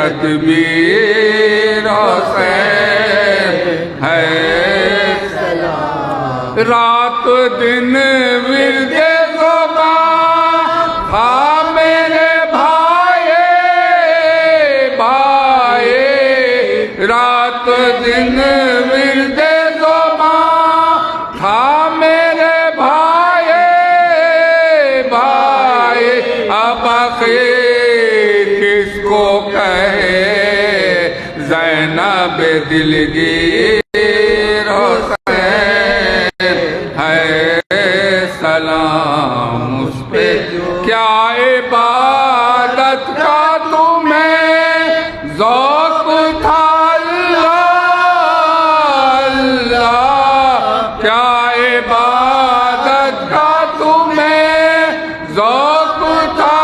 تکبیر حسین ہے سلام، رات دن ورد زبان تھا میرے بھائی بھائی، رات دن ورد زبان تھا میرے بھائی بھائی، اب آخر کس کو کہے زینب دلگیر حسین ہے سلام اس پہ، کیا عبادت کا تمہیں ذوق تھا اللہ، کیا عبادت کا تمہیں ذوق تھا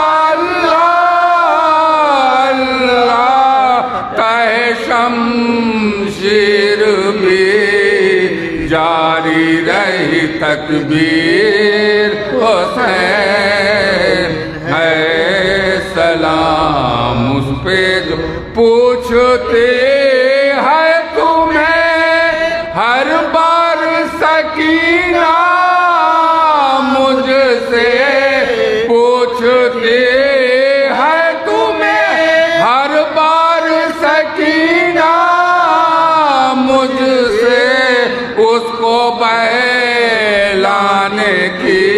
شمشیر بھی جاری رہی تکبیر حسین ہے سلام اس پہ جو پوچھتے ہیں تمہیں ہر بار سکینہ مجھ سے، پوچھتے ہیں تمہیں ہر بار سکینہ مجھ سے، اس کو بہلانے کی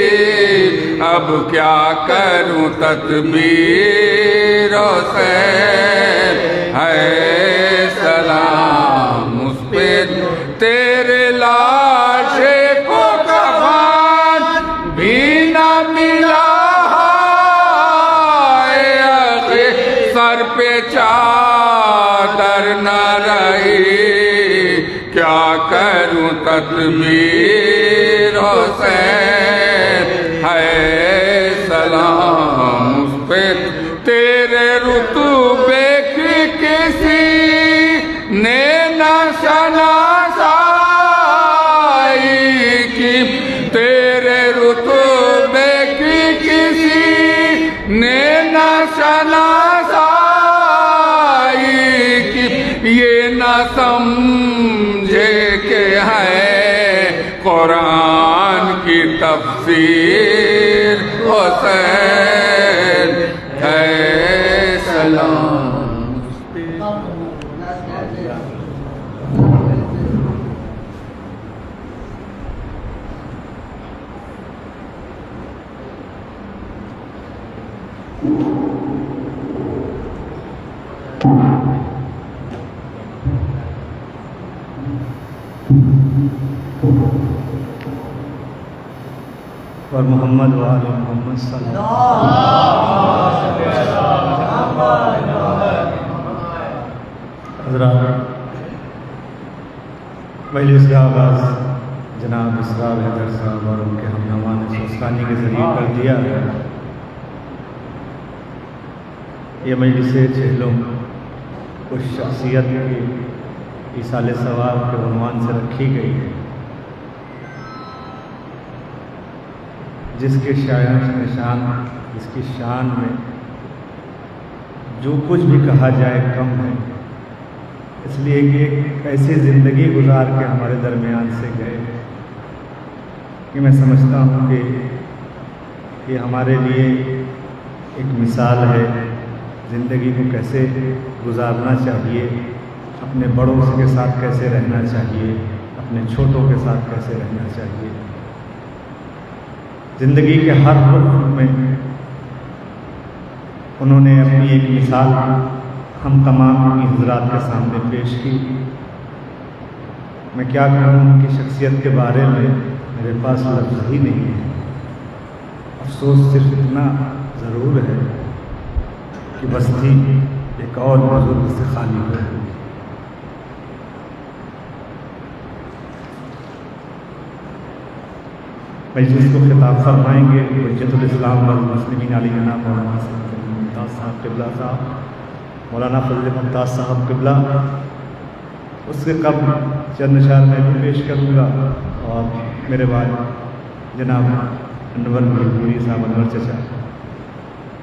اب کیا کروں تدبیر حسین ہے سلام اس پہ، تیرے لاشے کو کفن بھی نہ ملا سر پہ چادر نہ رہی، کیا کروں تدبیر حسین ہے سلام اس پہ، تیرے رتبے کی کسی نے نہ شناسائی کی، تیرے رتبے کی کسی نے نہ شناسائی کی، یہ نہ سمجھے کہ ہے قرآن کی تفسیر حسین ہے سلام۔ اور محمد وآل محمد صلی اللہ علیہ وسلم۔ حضرات، مجلس کا آغاز جناب اسرار حیدر صاحب اور ان کے ہمنوا نے سوسکانی کے ذریعے کر دیا ہے۔ یہ مجلس چہلم اس شخصیت کی ایصال ثواب کے عنوان سے رکھی گئی ہے جس کے جس کی شان میں جو کچھ بھی کہا جائے کم ہے، اس لیے کہ ایک ایسی زندگی گزار کے ہمارے درمیان سے گئے کہ میں سمجھتا ہوں کہ یہ ہمارے لیے ایک مثال ہے زندگی کو کیسے گزارنا چاہیے، اپنے بڑوں کے ساتھ کیسے رہنا چاہیے، اپنے چھوٹوں کے ساتھ کیسے رہنا چاہیے۔ زندگی کے ہر رخ میں انہوں نے اپنی ایک مثال ہم تمام کی حضرات کے سامنے پیش کی۔ میں کیا کہوں ان کی شخصیت کے بارے میں، میرے پاس لفظ ہی نہیں ہے۔ افسوس صرف اتنا ضرور ہے کہ بستی ایک اور بزرگ سے خالی ہو گئی۔ مجلس کو خطاب فرمائیں گے حجت الاسلام والمسلمین علی جناب مولانا ممتاز صاحب قبلہ صاحب، مولانا فضل ممتاز صاحب قبلہ۔ اس سے قبل چند اشعار میں بھی پیش کروں گا، اور میرے بعد جناب انور میرپوری صاحب، انور چچا۔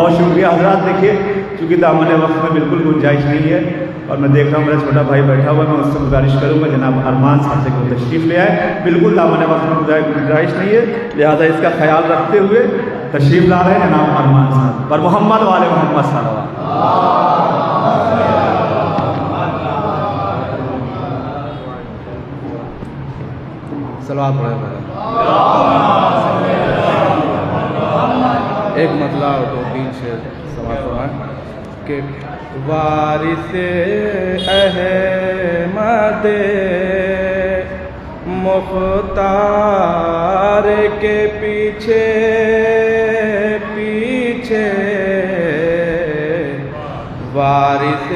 بہت شکریہ حضرات. دیکھیے چونکہ دامن وقت میں بالکل گنجائش نہیں ہے اور میں دیکھ رہا ہوں میرا چھوٹا بھائی بیٹھا ہوا ہے, میں اس سے گزارش کروں گا جناب ارمان صاحب سے کہ تشریف لے آئے. بالکل دامن وقت میں گنجائش نہیں ہے, لہٰذا اس کا خیال رکھتے ہوئے تشریف لا رہے ہیں جناب ارمان صاحب. پر محمد والے محمد صلی اللہ علیہ صلوات پڑھے. ایک مطلب اور 2-3 شعر سماعت فرمائیں کہ وارث احمد مختار کے پیچھے پیچھے, وارث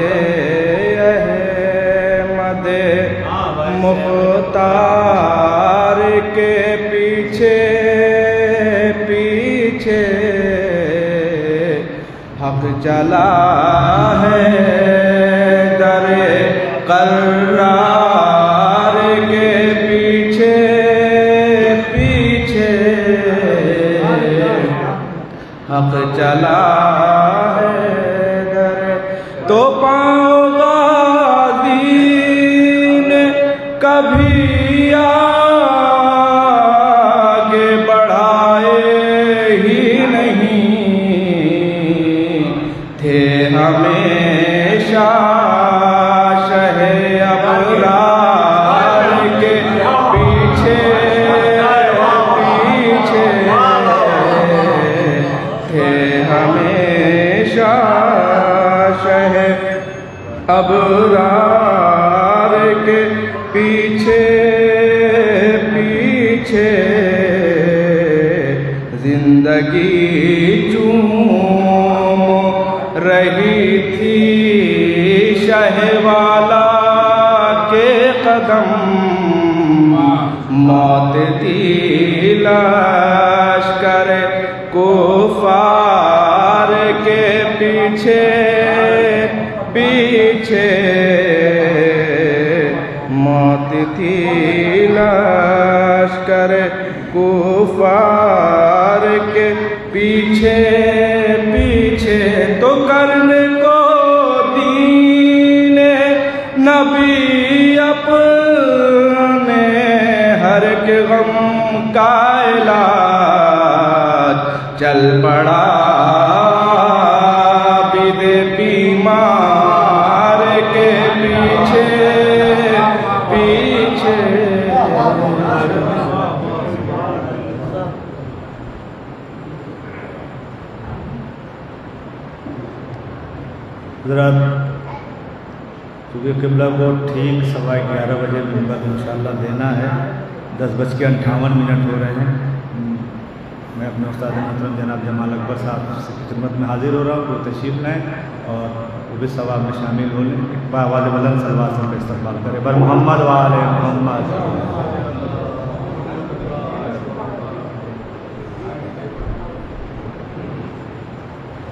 احمد مختار کے پیچھے پیچھے حق چلا ہے در قرار کے پیچھے پیچھے, حق چلا ہے در تو پاؤں غازی نے کبھی آگے بڑھائے ہی نہیں, تھے ہمیشہ شہ ابرار کے پیچھے پیچھے, تھے ہمیشہ شہ ابرار کے پیچھے پیچھے, زندگی چوم رہی تھی شہ والا کے قدم, موت تھی لشکر کفار کے پیچھے پیچھے, موت تھی لشکر کفار کے پیچھے پیچھے, تو کرنے کو دین نبی اپنے ہر ایک غم کا علاج چل پڑا بد بیمار کے پیچھے پیچھے. حضرات چونکہ قبلہ کو ٹھیک 11:15 بجے منبر انشاءاللہ دینا ہے, 10:58 ہو رہے ہیں. میں اپنے استاد محترم جناب جمال اکبر صاحب کی خدمت میں حاضر ہو رہا ہوں, وہ تشریف لائیں اور وہ بھی ثواب میں شامل ہو لیں. بآواز بلند صلوات کا استقبال کریں. بر محمد وآل محمد.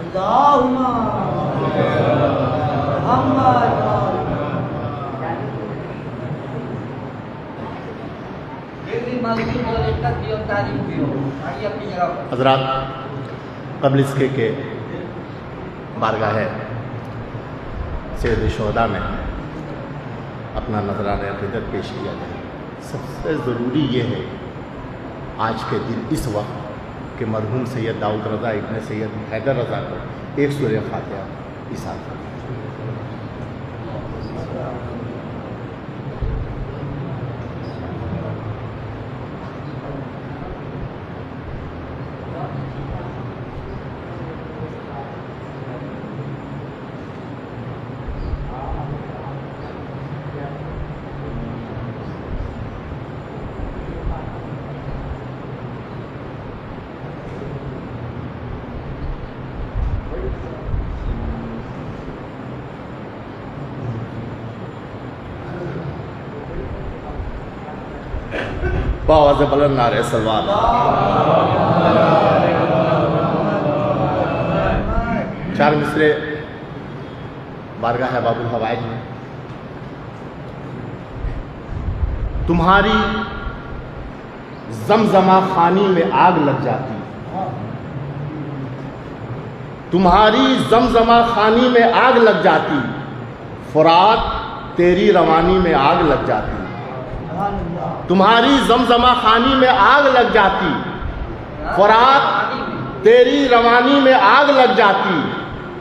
اللہم محمد. حضرات قبل اس کے بارگاہ سید الشہداء میں اپنا نذرانہ عقیدت پیش کیا جائے. سب سے ضروری یہ ہے آج کے دن اس وقت کہ مرحوم سید داؤد رضا ابن سید حیدر رضا کو ایک سورہ فاتحہ ایثار کریں. بآواز بلند نعرہ صلوات. چار مصرے بارگاہ باب الحوائج میں. تمہاری زمزمہ خانی میں آگ لگ جاتی تمہاری زمزمہ خانی میں آگ لگ جاتی، فرات تیری روانی میں آگ لگ جاتی، تمہاری زمزمہ خانی میں آگ لگ جاتی، فرات تیری روانی میں آگ لگ جاتی،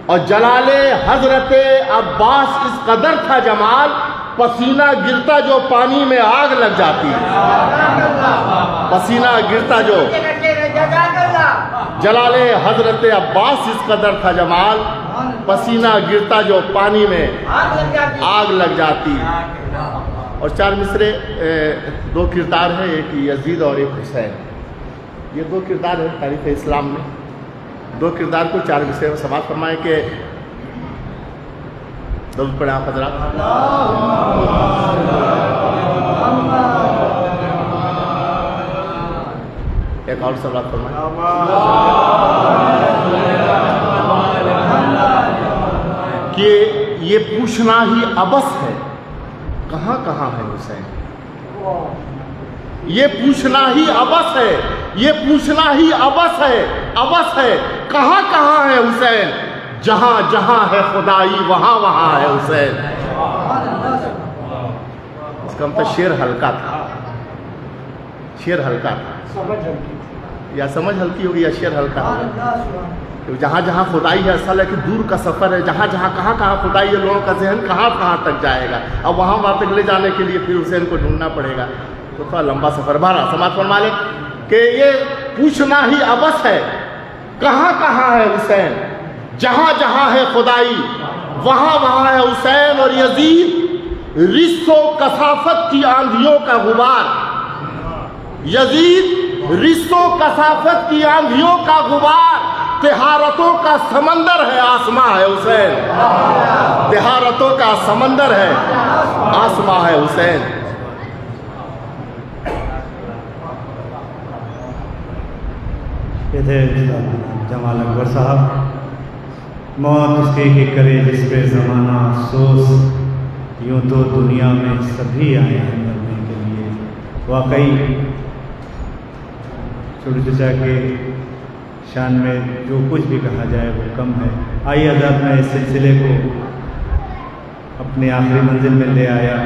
اور جلال حضرت عباس اس قدر تھا جمال، پسینہ گرتا جو پانی میں آگ لگ جاتی، پسینہ گرتا جو جلال حضرت عباس اس قدر تھا جمال، پسینہ گرتا جو پانی میں آگ لگ جاتی۔ اور 4 مصرے 2 کردار ہیں، ایک یزید اور ایک حسین، یہ 2 کردار ہیں تاریخ اسلام میں۔ 2 کردار کو 4 مصرے میں سماعت فرمائیں کہ درود پڑھیں آپ حضرات۔ ایک اور صلوات فرمائیں۔ کہ یہ پوچھنا ہی عبث ہے کہاں کہاں ہے حسین، یہ پوچھنا ہی عبث ہے، یہ پوچھنا ہی عبث ہے کہاں کہاں ہے حسین، جہاں جہاں ہے خدائی وہاں وہاں ہے حسین۔ اس کا مطلب شعر ہلکا تھا، شعر ہلکا تھا، یا سمجھ ہلکی ہوگی یا شعر ہلکا ہوگا۔ جہاں جہاں خدائی ہے، اصل ہے کہ دور کا سفر ہے، جہاں جہاں کہاں کہاں خدائی ہے، لوگوں کا ذہن کہاں کہاں تک جائے گا، اب وہاں تک لے جانے کے لیے پھر حسین کو ڈھونڈنا پڑے گا، تو تھوڑا لمبا سفر۔ بہرحال سماعت فرما لیں کہ یہ پوچھنا ہی عبث ہے کہاں کہاں ہے حسین، جہاں جہاں ہے خدائی وہاں وہاں ہے حسین۔ اور یزید رس و کثافت کی آندھیوں کا غبار، یزید رس و کثافت کی آندھیوں کا غبار، طہارتوں کا سمندر ہے آسماں ہے حسین، طہارتوں کا سمندر ہے آسماں ہے حسین۔ یہ تھے جمال اکبر صاحب۔ موت اس کے کرے جس پہ زمانہ افسوس، یوں تو دنیا میں سبھی آئے ہیں مرنے کے لیے۔ واقعی چھوٹے چچا کے شان میں جو کچھ بھی کہا جائے وہ کم ہے۔ آئیے حضرات میں اس سلسلے کو اپنے آخری منزل میں لے آیا۔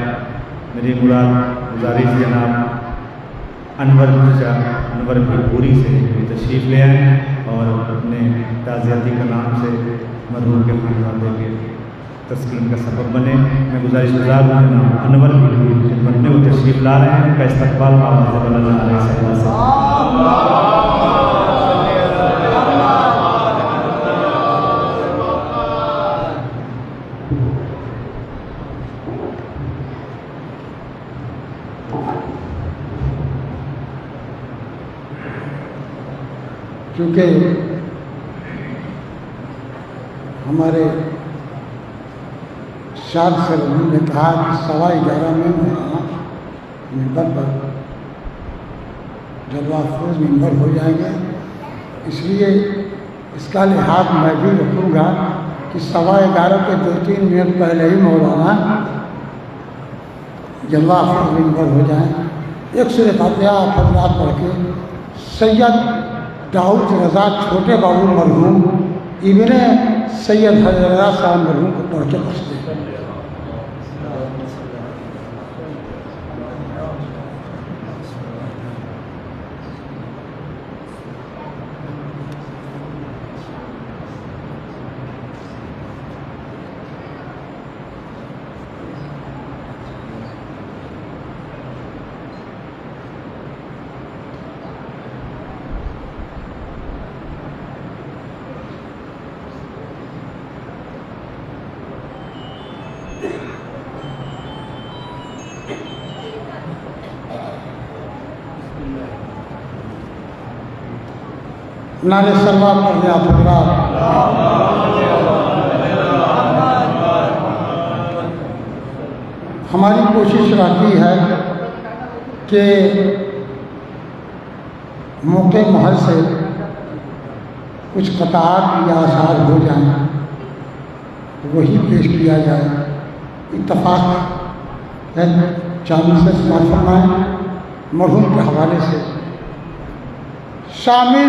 میری مراد گزارش جناب انور چچا انور بھی پوری سے تشریف لے آئے اور اپنے تعزیتی کلام سے مرحوم کے خانوادے کے تسکین کا سبب بنے۔ میں گزارش گزار ہوں جناب انور بھی خدمت میں وہ تشریف لا رہے ہیں، ان کا استقبال آواز اللہ علیہ وسلم سے۔ کیونکہ ہمارے شاد سر نے کہا کہ 11:15 میں ممبر پر جلوہ افروز ممبر ہو جائیں گے، اس لیے اس کا لحاظ میں بھی رکھوں گا کہ 11:15 کے 2-3 منٹ پہلے ہی مولانا جلوہ افروز ممبر ہو جائیں۔ ایک سورۃ فاتحہ حضرات پڑھ کے سید داؤد رضا چھوٹے بابو مرحوم ابن سید حضرت رضا صاحب مرحوم کو پڑھ کے بخش دیں۔ نعرے سلوات پڑھ دیں آپ حضرات۔ ہماری کوشش رہتی ہے کہ موقع محل سے کچھ قطعات یا اشعار ہو جائیں، وہی پیش کیا جائے۔ اتفاق ہے 4 سے سماعت فرمائیں مرحوم کے حوالے سے۔ شامل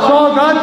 14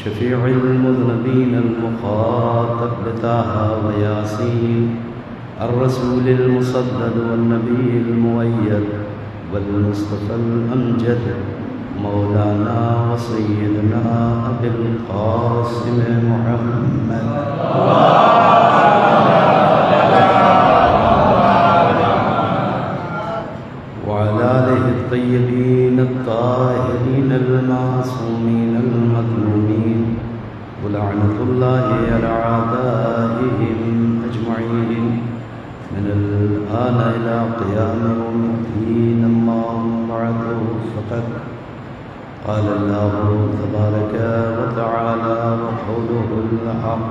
شفيع المذنبين المخاطب بطه وياسين الرسول المصدد والنبي المؤيد والمصطفى الأمجد مولانا وسيدنا أبي القاسم محمد وعلى آله الطيبين الطاهرين المعصومين المظلومين ولعنة الله على أعدائهم أجمعين من الآن إلى قيام يوم الدين. أما بعد فقد قال الله تبارك وتعالى وقوله الحق.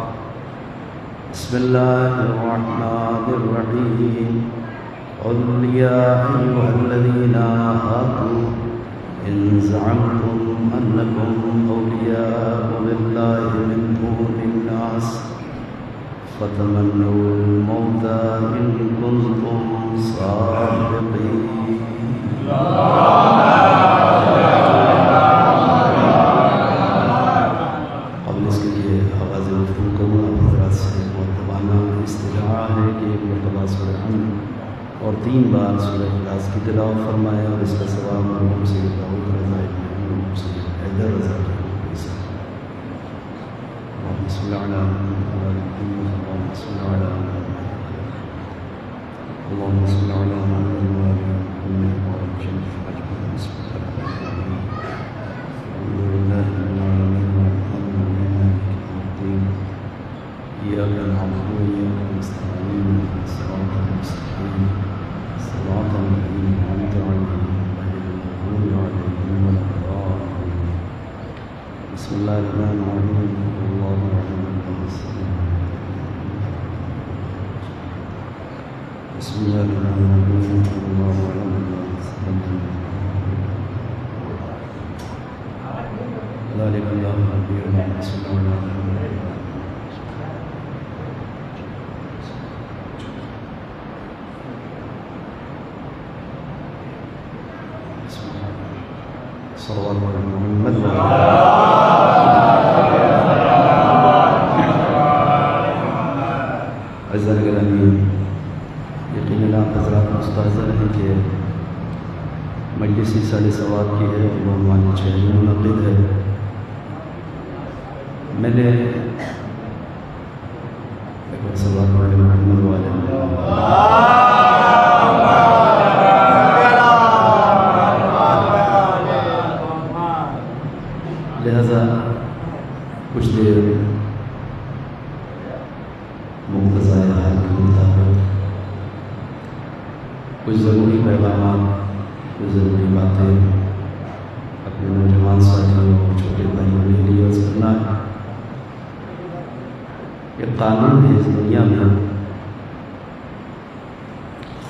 بسم الله الرحمن الرحيم. قل يا أيها الذين هادوا إن زعمتم أنكم أولياء لله من دون الناس فتمنوا الموت إن كنتم صادقين. قبل اس کے لیے آغاز گفتگو کروں حضرات سے معتبانہ استدعا ہے کہ ایک مرتبہ سورہ حمد اور 3 بار سورہ اخلاص کی تلاوت فرمائے اور اس کا ثواب مرحوم سید داؤد رضا ابن مرحوم سید حیدر رضا کی اللهم صل على محمد اللهم صل على محمد اللهم صل على محمد وعلى محمد وعلى جنة أجمعين. بسم الله الرحمن الرحيم. الحمد لله رب العالمين الرحمن الرحيم مالك يوم الدين إياك نعبد وإياك نستعين صراط المستقيم صراط الذين أنعمت عليهم غير المغضوب عليهم ولا الضالين. بسم الله الرحمن الرحيم. الله أعلم بسم الله الرحمن الرحيم. الله أعلم ذلك الله خبير بسم الله الرحمن الرحيم. صلى الله على محمد عزیزان گرامی، یقیناً آپ حضرات مستحضر ہیں کہ مجلسی سال ثواب کی ہے اور عنوان 6 منعقد ہے. میں نے ایک بار صلوات علی محمد والے لہذا کچھ دیر مقتضائے حال کے مطابق کچھ ضروری پیغامات، کچھ ضروری باتیں اپنے نوجوان ساتھیوں اور چھوٹے بھائیوں کے لیے عرض کرنا ہے. یہ قانون ہے اس دنیا میں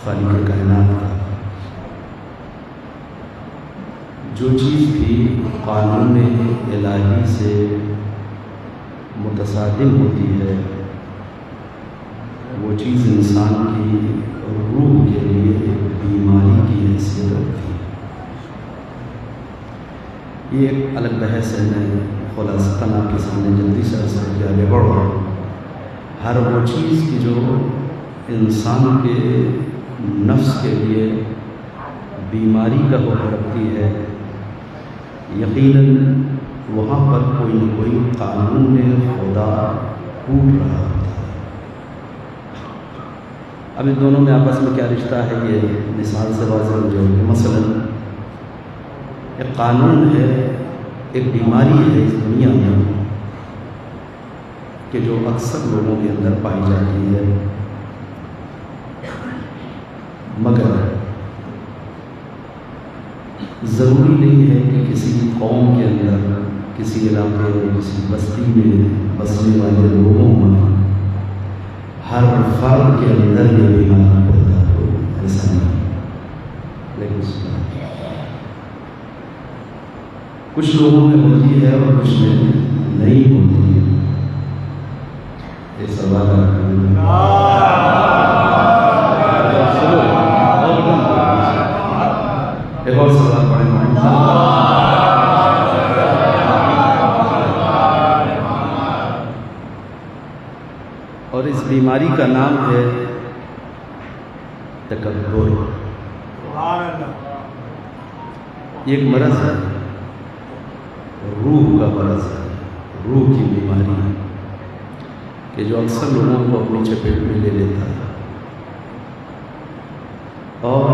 خالق کائنات کا. جو چیز بھی قانون الہی سے متصادم ہوتی ہے وہ چیز انسان کی روح کے لیے ایک بیماری کی حیثیت رکھتی ہے. یہ ایک الگ بحث ہے. میں خلاصتاً آپ کے سامنے جلدی سے عرض کر کے آگے بڑھ رہا ہوں. ہر وہ چیز کی جو انسان کے نفس کے لیے بیماری کا حکم رکھتی ہے، یقیناً وہاں پر کوئی نہ کوئی قانون خدا ٹوٹ رہا ہوتا ہے. اب ان دونوں میں آپس میں کیا رشتہ ہے یہ مثال سے واضح ہو جائے گی. مثلاً ایک قانون ہے، ایک بیماری ہے اس دنیا میں کہ جو اکثر لوگوں کے اندر پائی جاتی ہے، مگر ضروری نہیں ہے کہ کسی قوم کے اندر، کسی علاقے اور کسی بستی میں بسنے والے لوگوں میں ہر فرد کے اندر یہ بیماری پیدا ہو. ایسا نہیں. لیکن کچھ لوگوں میں ہوتی ہے اور کچھ میں نہیں ہوتی ہے. ایک سوال ایک اور سوال پڑھیں. بیماری کا نام ہے تکبر. یہ ایک مرض ہے، روح کا مرض ہے، روح کی بیماری ہے کہ جو اکثر لوگوں کو اپنی چپیٹ میں لے لیتا ہے. اور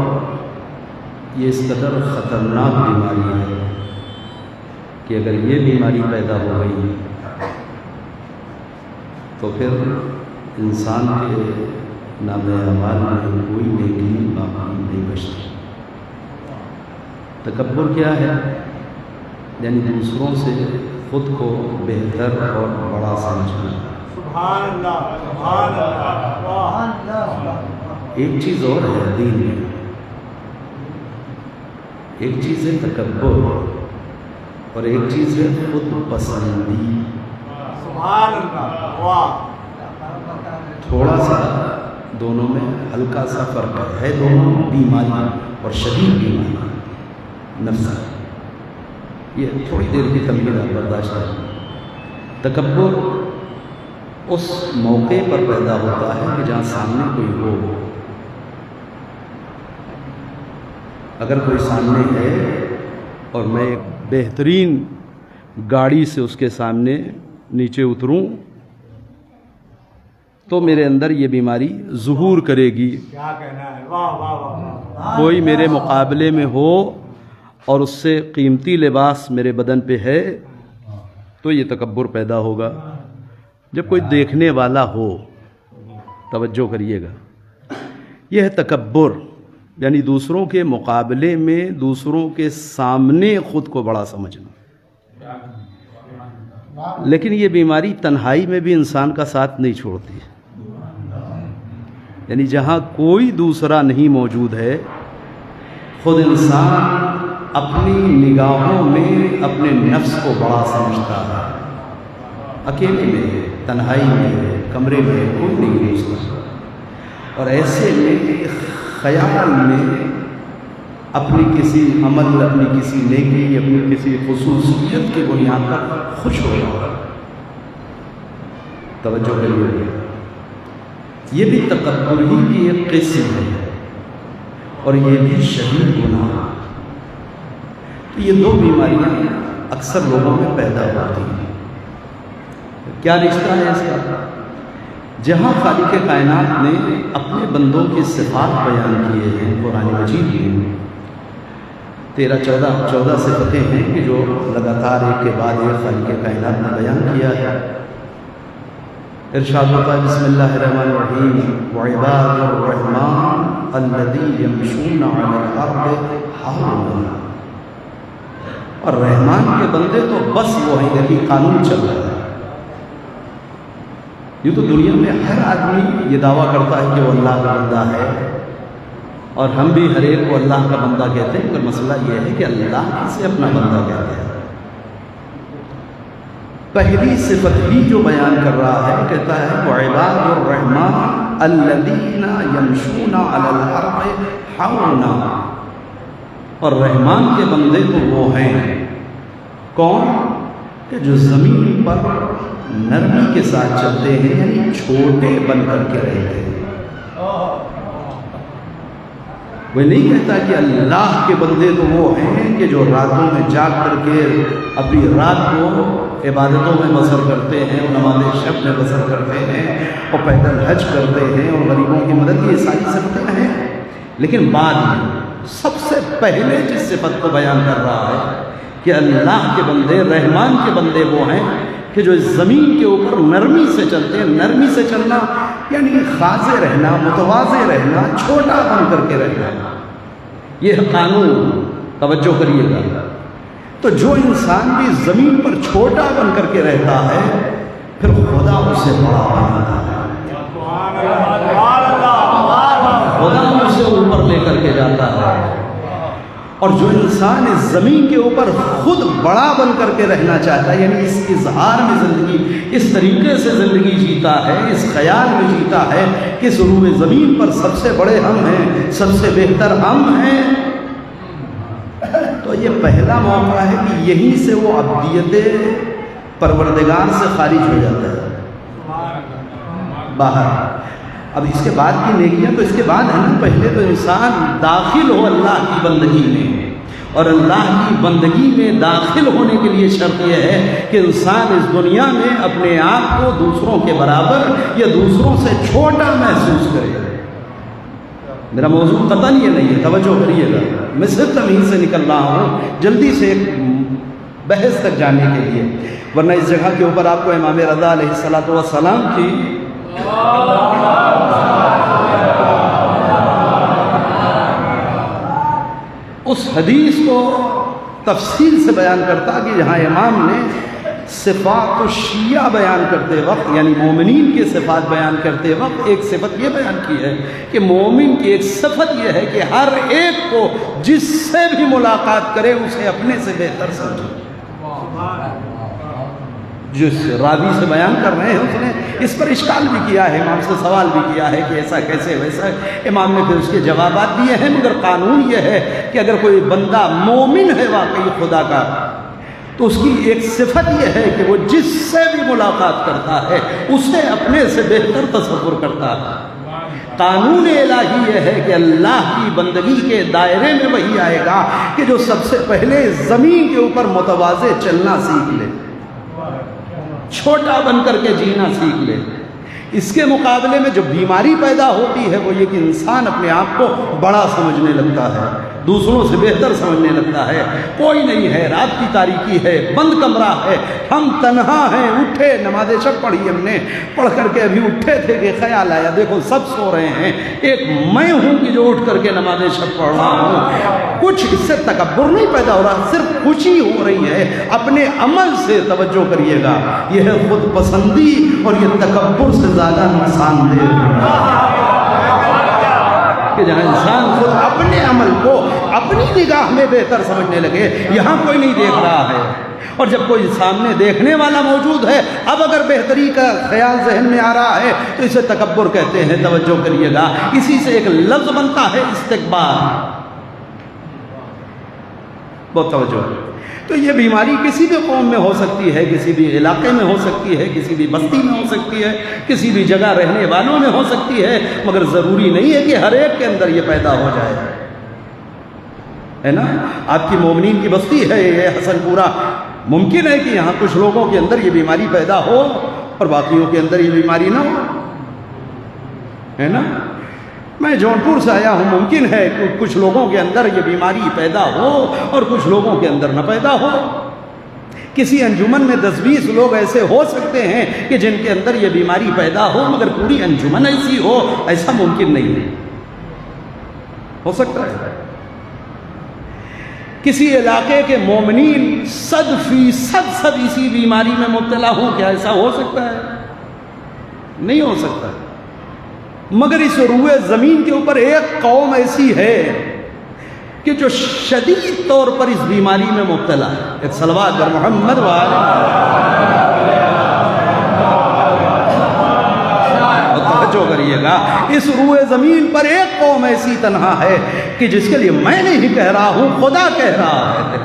یہ اس قدر خطرناک بیماری ہے کہ اگر یہ بیماری پیدا ہو گئی تو پھر انسان کے نام اعمال میں کوئی نیکی باقی نہیں بچتی. تکبر کیا ہے؟ یعنی دوسروں سے خود کو بہتر اور بڑا سمجھنا. ایک چیز اور ہے دین میں، ایک چیز ہے تکبر اور ایک چیز ہے خود پسندی. تھوڑا سا دونوں میں ہلکا سا فرق ہے. دونوں بیماری اور شدید بیماری نفس. یہ تھوڑی دیر کی تمہید آپ برداشت ہے. تکبر اس موقع پر پیدا ہوتا ہے کہ جہاں سامنے کوئی ہو. اگر کوئی سامنے ہے اور میں ایک بہترین گاڑی سے اس کے سامنے نیچے اتروں تو میرے اندر یہ بیماری ظہور کرے گی. کوئی میرے مقابلے میں ہو اور اس سے قیمتی لباس میرے بدن پہ ہے تو یہ تکبر پیدا ہوگا. جب کوئی دیکھنے والا ہو، توجہ کریے گا، یہ ہے تکبر، یعنی دوسروں کے مقابلے میں دوسروں کے سامنے خود کو بڑا سمجھنا. لیکن یہ بیماری تنہائی میں بھی انسان کا ساتھ نہیں چھوڑتی. یعنی جہاں کوئی دوسرا نہیں موجود ہے، خود انسان اپنی نگاہوں میں اپنے نفس کو بڑا سمجھتا ہے. اکیلے میں، تنہائی میں، کمرے میں کوئی نہیں پوچھتا. اور ایسے میں خیال میں اپنی کسی عمل، اپنی کسی نیکی، اپنی کسی خصوصیت کی بنیاد پر خوش ہو رہا. توجہ کریے، یہ بھی تکبر ہی کی ایک قسم ہے اور یہ بھی شدید گناہ. تو یہ دو بیماریاں اکثر لوگوں میں پیدا ہوتی ہیں. کیا رشتہ ہے اس کا؟ جہاں خالق کائنات نے اپنے بندوں کی صفات بیان کیے ہیں قرآن مجید میں، 13-14 صفتیں ہیں کہ جو لگاتار ایک کے بعد ایک خالق کائنات نے بیان کیا ہے. ارشاد ہوتا ہے بسم اللہ الرحمن الرحیم وعباد الرحمن الذین یمشون علی الارض حولا. اور رحمان کے بندے تو بس وہ ہیں، یعنی قانون چل رہا ہے. یہ تو دنیا میں ہر آدمی یہ دعویٰ کرتا ہے کہ وہ اللہ کا بندہ ہے، اور ہم بھی ہر ایک کو اللہ کا بندہ کہتے ہیں. مگر مسئلہ یہ ہے کہ اللہ کسے اپنا بندہ کہتے ہیں؟ پہلی صفت ہی جو بیان کر رہا ہے کہتا ہے وعباد الرحمن الذین یمشون علی الارض حولا. اور رحمان کے بندے تو وہ ہیں کون کہ جو زمین پر نرمی کے ساتھ چلتے ہیں، یعنی چھوٹے بن کر کے رہتے ہیں. وہ نہیں کہتا کہ اللہ کے بندے تو وہ ہیں کہ جو راتوں میں جاگ کر کے اپنی رات کو عبادتوں میں بسر کرتے ہیں، اور نماز شب میں بسر کرتے ہیں، اور پیدل حج کرتے ہیں، اور غریبوں کی مدد. یہ ساری صفتیں ہیں. لیکن بعد میں سب سے پہلے جس صفت کو بیان کر رہا ہے کہ اللہ کے بندے، رحمان کے بندے وہ ہیں کہ جو زمین کے اوپر نرمی سے چلتے ہیں. نرمی سے چلنا یعنی خاضع رہنا، متواضع رہنا، چھوٹا بن کر کے رہنا. یہ قانون، توجہ کریے گا. تو جو انسان بھی زمین پر چھوٹا بن کر کے رہتا ہے پھر خدا اسے بڑا بناتا ہے. خدا اسے اوپر لے کر کے جاتا ہے. اور جو انسان اس زمین کے اوپر خود بڑا بن کر کے رہنا چاہتا ہے، یعنی اس اظہار میں زندگی، اس طریقے سے زندگی جیتا ہے، اس خیال میں جیتا ہے کہ اس روئے زمین پر سب سے بڑے ہم ہیں، سب سے بہتر ہم ہیں، تو یہ پہلا موقع ہے کہ یہیں سے وہ عبدیت پروردگار سے خارج ہو جاتا ہے باہر. اب اس کے بعد کی نیکیاں تو اس کے بعد ہے نا. پہلے تو انسان داخل ہو اللہ کی بندگی میں، اور اللہ کی بندگی میں داخل ہونے کے لیے شرط یہ ہے کہ انسان اس دنیا میں اپنے آپ کو دوسروں کے برابر یا دوسروں سے چھوٹا محسوس کرے. میرا موضوع قطعاً یہ نہیں ہے، توجہ کریے گا، میں صرف تمہید سے نکل رہا ہوں جلدی سے ایک بحث تک جانے کے لیے، ورنہ اس جگہ کے اوپر آپ کو امام رضا علیہ السلام کی اس حدیث کو تفصیل سے بیان کرتا کہ جہاں امام نے صفات الشیعہ بیان کرتے وقت، یعنی مومنین کی صفات بیان کرتے وقت ایک صفت یہ بیان کی ہے کہ مومن کی ایک صفت یہ ہے کہ ہر ایک کو جس سے بھی ملاقات کرے اسے اپنے سے بہتر سمجھے. جس راوی سے بیان کر رہے ہیں اس نے اس پر اشکال بھی کیا ہے، امام سے سوال بھی کیا ہے کہ ایسا کیسے ویسا. امام نے پھر اس کے جوابات دیے ہیں، مگر قانون یہ ہے کہ اگر کوئی بندہ مومن ہے واقعی خدا کا تو اس کی ایک صفت یہ ہے کہ وہ جس سے بھی ملاقات کرتا ہے اسے اپنے سے بہتر تصور کرتا ہے. قانون الہی یہ ہے کہ اللہ کی بندگی کے دائرے میں وہی آئے گا کہ جو سب سے پہلے زمین کے اوپر متواضع چلنا سیکھ لے، چھوٹا بن کر کے جینا سیکھ لے. اس کے مقابلے میں جو بیماری پیدا ہوتی ہے وہ یہ کہ انسان اپنے آپ کو بڑا سمجھنے لگتا ہے، دوسروں سے بہتر سمجھنے لگتا ہے. کوئی نہیں ہے، رات کی تاریکی ہے، بند کمرہ ہے، ہم تنہا ہیں، اٹھے نماز شب پڑھی ہم نے، پڑھ کر کے ابھی اٹھے تھے کہ خیال آیا دیکھو سب سو رہے ہیں، ایک میں ہوں کہ جو اٹھ کر کے نماز شب پڑھ رہا ہوں. کچھ اس سے تکبر نہیں پیدا ہو رہا، صرف خوشی ہو رہی ہے اپنے عمل سے. توجہ کریے گا، یہ ہے خود پسندی اور یہ تکبر سے زیادہ نقصان دہ کہ جہاں انسان خود اپنے عمل کو اپنی نگاہ میں بہتر سمجھنے لگے. یہاں کوئی نہیں دیکھ رہا ہے، اور جب کوئی سامنے دیکھنے والا موجود ہے اب اگر بہتری کا خیال ذہن میں آ رہا ہے تو اسے تکبر کہتے ہیں. توجہ کریے گا، اسی سے ایک لفظ بنتا ہے استکبار. بہت توجہ. تو یہ بیماری کسی بھی قوم میں ہو سکتی ہے، کسی بھی علاقے میں ہو سکتی ہے، کسی بھی بستی میں ہو سکتی ہے، کسی بھی جگہ رہنے والوں میں ہو سکتی ہے، مگر ضروری نہیں ہے کہ ہر ایک کے اندر یہ پیدا ہو جائے، ہے نا. آپ کی مومنین کی بستی ہے یہ حسن پورہ، ممکن ہے کہ یہاں کچھ لوگوں کے اندر یہ بیماری پیدا ہو اور باقیوں کے اندر یہ بیماری نہ ہو، ہے نا. میں جونپور سے آیا ہوں، ممکن ہے کہ کچھ لوگوں کے اندر یہ بیماری پیدا ہو اور کچھ لوگوں کے اندر نہ پیدا ہو. کسی انجمن میں 10-20 لوگ ایسے ہو سکتے ہیں کہ جن کے اندر یہ بیماری پیدا ہو، مگر پوری انجمن ایسی ہو ایسا ممکن نہیں ہے. ہو سکتا ہے کسی علاقے کے مومنین 100% اسی بیماری میں مبتلا ہوں، کیا ایسا ہو سکتا ہے؟ نہیں ہو سکتا. مگر اس روئے زمین کے اوپر ایک قوم ایسی ہے کہ جو شدید طور پر اس بیماری میں مبتلا ہے. ایک صلوات بر محمد توجہ کریے گا، اس روئے زمین پر ایک قوم ایسی تنہا ہے کہ جس کے لیے میں نہیں کہہ رہا ہوں، خدا کہہ رہا ہے،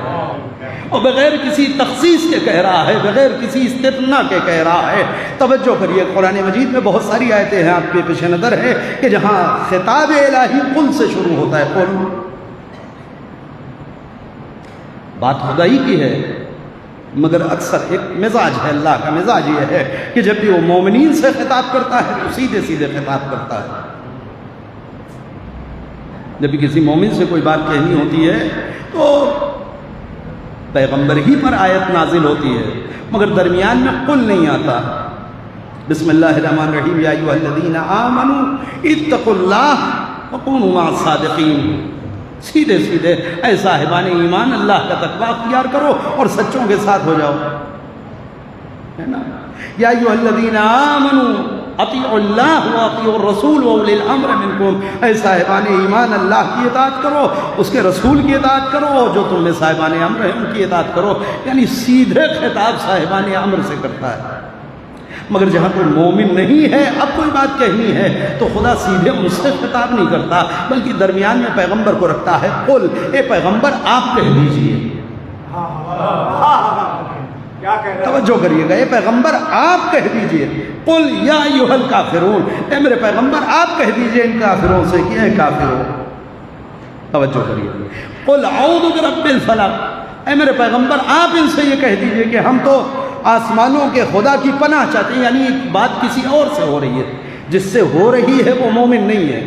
اور بغیر کسی تخصیص کے کہہ رہا ہے، بغیر کسی استثناء کے کہہ رہا ہے. توجہ کریے، قرآن مجید میں بہت ساری آیتیں ہیں آپ کے پیش نظر ہے کہ جہاں خطاب الہی قل سے شروع ہوتا ہے. قل بات خدائی کی ہے، مگر اکثر ایک مزاج ہے، اللہ کا مزاج یہ ہے کہ جب بھی وہ مومنین سے خطاب کرتا ہے تو سیدھے سیدھے خطاب کرتا ہے. جب بھی کسی مومن سے کوئی بات کہنی ہوتی ہے تو پیغمبر ہی پر آیت نازل ہوتی ہے، مگر درمیان میں قل نہیں آتا. بسم اللہ الرحمن الرحیم، یا ایھا الذین آمنوا اتقوا اللہ وکونوا مع الصادقین. سیدھے سیدھے اے صاحبان ایمان اللہ کا تقوی اختیار کرو اور سچوں کے ساتھ ہو جاؤ، ہے نا. یا ایھا الذین آمنوا اطیعوا اللہ واطیعوا الرسول واولی الامر منکم. اے صاحبان ایمان اللہ کی اطاعت کرو، اس کے رسول کی اطاعت کرو، اور جو تم میں صاحبان امر ہیں ان کی اطاعت کرو. یعنی سیدھے خطاب صاحبان امر سے کرتا ہے. مگر جہاں کوئی مومن نہیں ہے، اب کوئی بات کہنی ہے تو خدا سیدھے مجھ سے خطاب نہیں کرتا، بلکہ درمیان میں پیغمبر کو رکھتا ہے. قل، اے پیغمبر آپ کہہ دیجئے. توجہ کریے گا، اے پیغمبر آپ کہہ دیجئے، قل یا ایھا الکافرون، اے میرے پیغمبر آپ کہہ دیجئے ان کافروں سے کہ اے کافروں، توجہ کریے، قل اعوذ برب الفلق، اے میرے پیغمبر آپ ان سے یہ کہہ دیجئے کہ ہم تو آسمانوں کے خدا کی پناہ چاہتے ہیں، یعنی بات کسی اور سے ہو رہی ہے، جس سے ہو رہی ہے وہ مومن نہیں ہے۔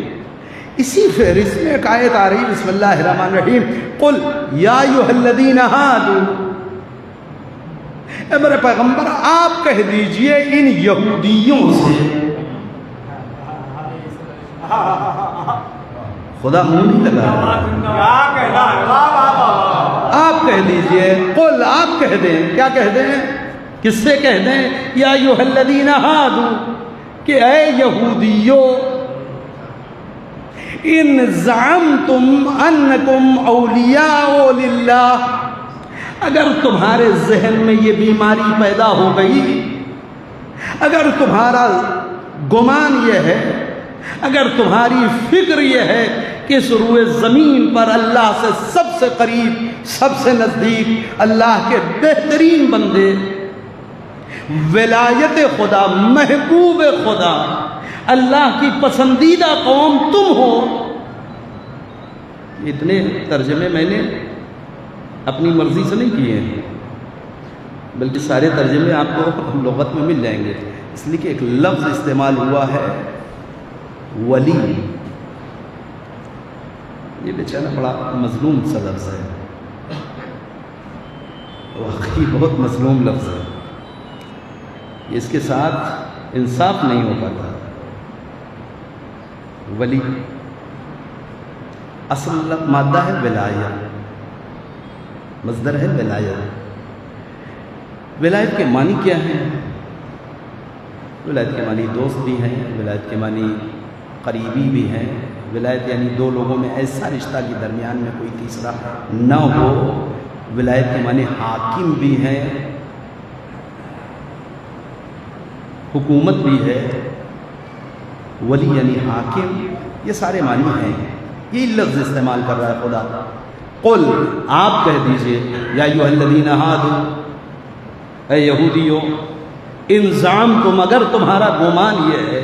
اسی فہرست میں ایک آیت آ رہی، بسم اللہ الرحمن الرحیم، قل یا ایھا الذین ھادوا، اے میرے پیغمبر آپ کہہ دیجئے ان یہودیوں سے، خدا منہ نہیں لگا رہا، آپ کہہ دیجئے، قل آپ کہہ دیں، کیا کہہ دیں، کس سے کہہ دیں، یا ایھا الذین ھادوا، کہ اے یہودیو، ان زعمتم انکم اولیاء للہ، اگر تمہارے ذہن میں یہ بیماری پیدا ہو گئی، اگر تمہارا گمان یہ ہے، اگر تمہاری فکر یہ ہے کہ اس روئے زمین پر اللہ سے سب سے قریب، سب سے نزدیک، اللہ کے بہترین بندے، ولایت خدا، محبوب خدا، اللہ کی پسندیدہ قوم تم ہو۔ اتنے ترجمے میں نے اپنی مرضی سے نہیں کیے ہیں، بلکہ سارے ترجمے آپ کو لغت میں مل جائیں گے، اس لیے کہ ایک لفظ استعمال ہوا ہے ولی، یہ بیچارہ بڑا مظلوم سا لفظ ہے، واقعی بہت مظلوم لفظ ہے، اس کے ساتھ انصاف نہیں ہو پاتا۔ ولی اصل مادہ ہے ولایہ، مصدر ہے ولایت۔ ولایت کے معنی کیا ہیں؟ ولایت کے معنی دوست بھی ہیں، ولایت کے معنی قریبی بھی ہیں، ولایت یعنی دو لوگوں میں ایسا رشتہ کے درمیان میں کوئی تیسرا نہ ہو، ولایت کے معنی حاکم بھی ہیں، حکومت بھی ہے، ولی یعنی حاکم، یہ سارے معنی ہیں، یہ لفظ استعمال کر رہا ہے خدا۔ قل آپ کہہ دیجئے، یا ایھا الذین ھادوا، اے یہودیو، ان زعمتم، اگر تمہارا گمان یہ ہے،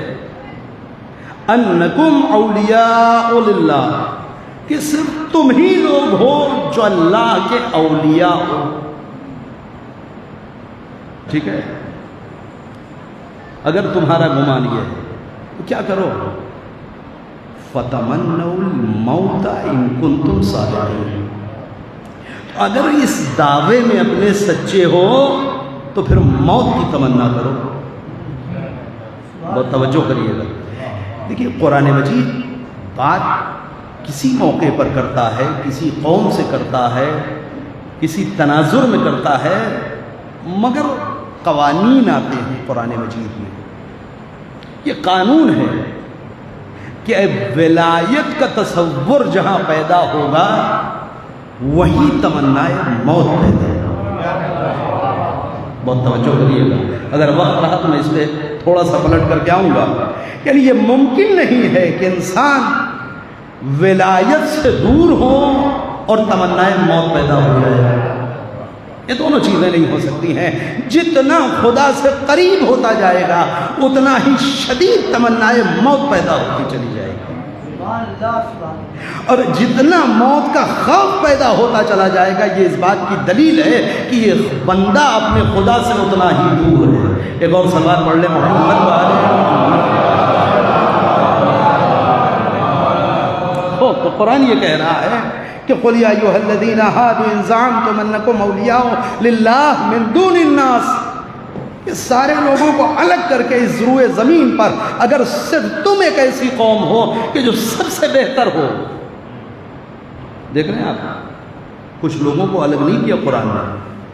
انکم اولیاء للہ، کہ صرف تم ہی لوگ ہو جو اللہ کے اولیاء ہو، ٹھیک ہے، اگر تمہارا گمان یہ ہے تو کیا کرو، فَتَمَنَّوُا الْمَوْتَ إِن كُنتُمْ صَادِقِينَ، اگر اس دعوے میں اپنے سچے ہو تو پھر موت کی تمنا کرو۔ بہت توجہ کریے گا، دیکھیے قرآن مجید بات کسی موقع پر کرتا ہے، کسی قوم سے کرتا ہے، کسی تناظر میں کرتا ہے، مگر قوانین آتے ہیں قرآن مجید میں۔ یہ قانون ہے کہ ولایت کا تصور جہاں پیدا ہوگا وہی تمنا موت پیدا ہوگا۔ بہت توجہ کریے گا، اگر وقت رہا تو میں اس پہ تھوڑا سا پلٹ کر کے آؤں گا۔ یعنی یہ ممکن نہیں ہے کہ انسان ولایت سے دور ہو اور تمنا موت پیدا ہو جائے، یہ دونوں چیزیں نہیں ہو سکتی ہیں۔ جتنا خدا سے قریب ہوتا جائے گا اتنا ہی شدید تمنا موت پیدا ہوتی چلی جائے گی، اور جتنا موت کا خوف پیدا ہوتا چلا جائے گا، یہ اس بات کی دلیل ہے کہ یہ بندہ اپنے خدا سے اتنا ہی دور ہے۔ ایک اور سوال پڑھ لیں، محمد تو قرآن یہ کہہ رہا ہے کہ قُلْ يَا أَيُّهَا الَّذِينَ هَادُوا إِن زَعَمْتُمْ أَنَّكُمْ أَوْلِيَاءُ لِلَّهِ مِن دُونِ النَّاسِ، یہ سارے لوگوں کو الگ کر کے اس روئے زمین پر اگر صرف تم ایک ایسی قوم ہو کہ جو سب سے بہتر ہو، دیکھ رہے ہیں آپ، کچھ لوگوں کو الگ نہیں کیا قرآن نے،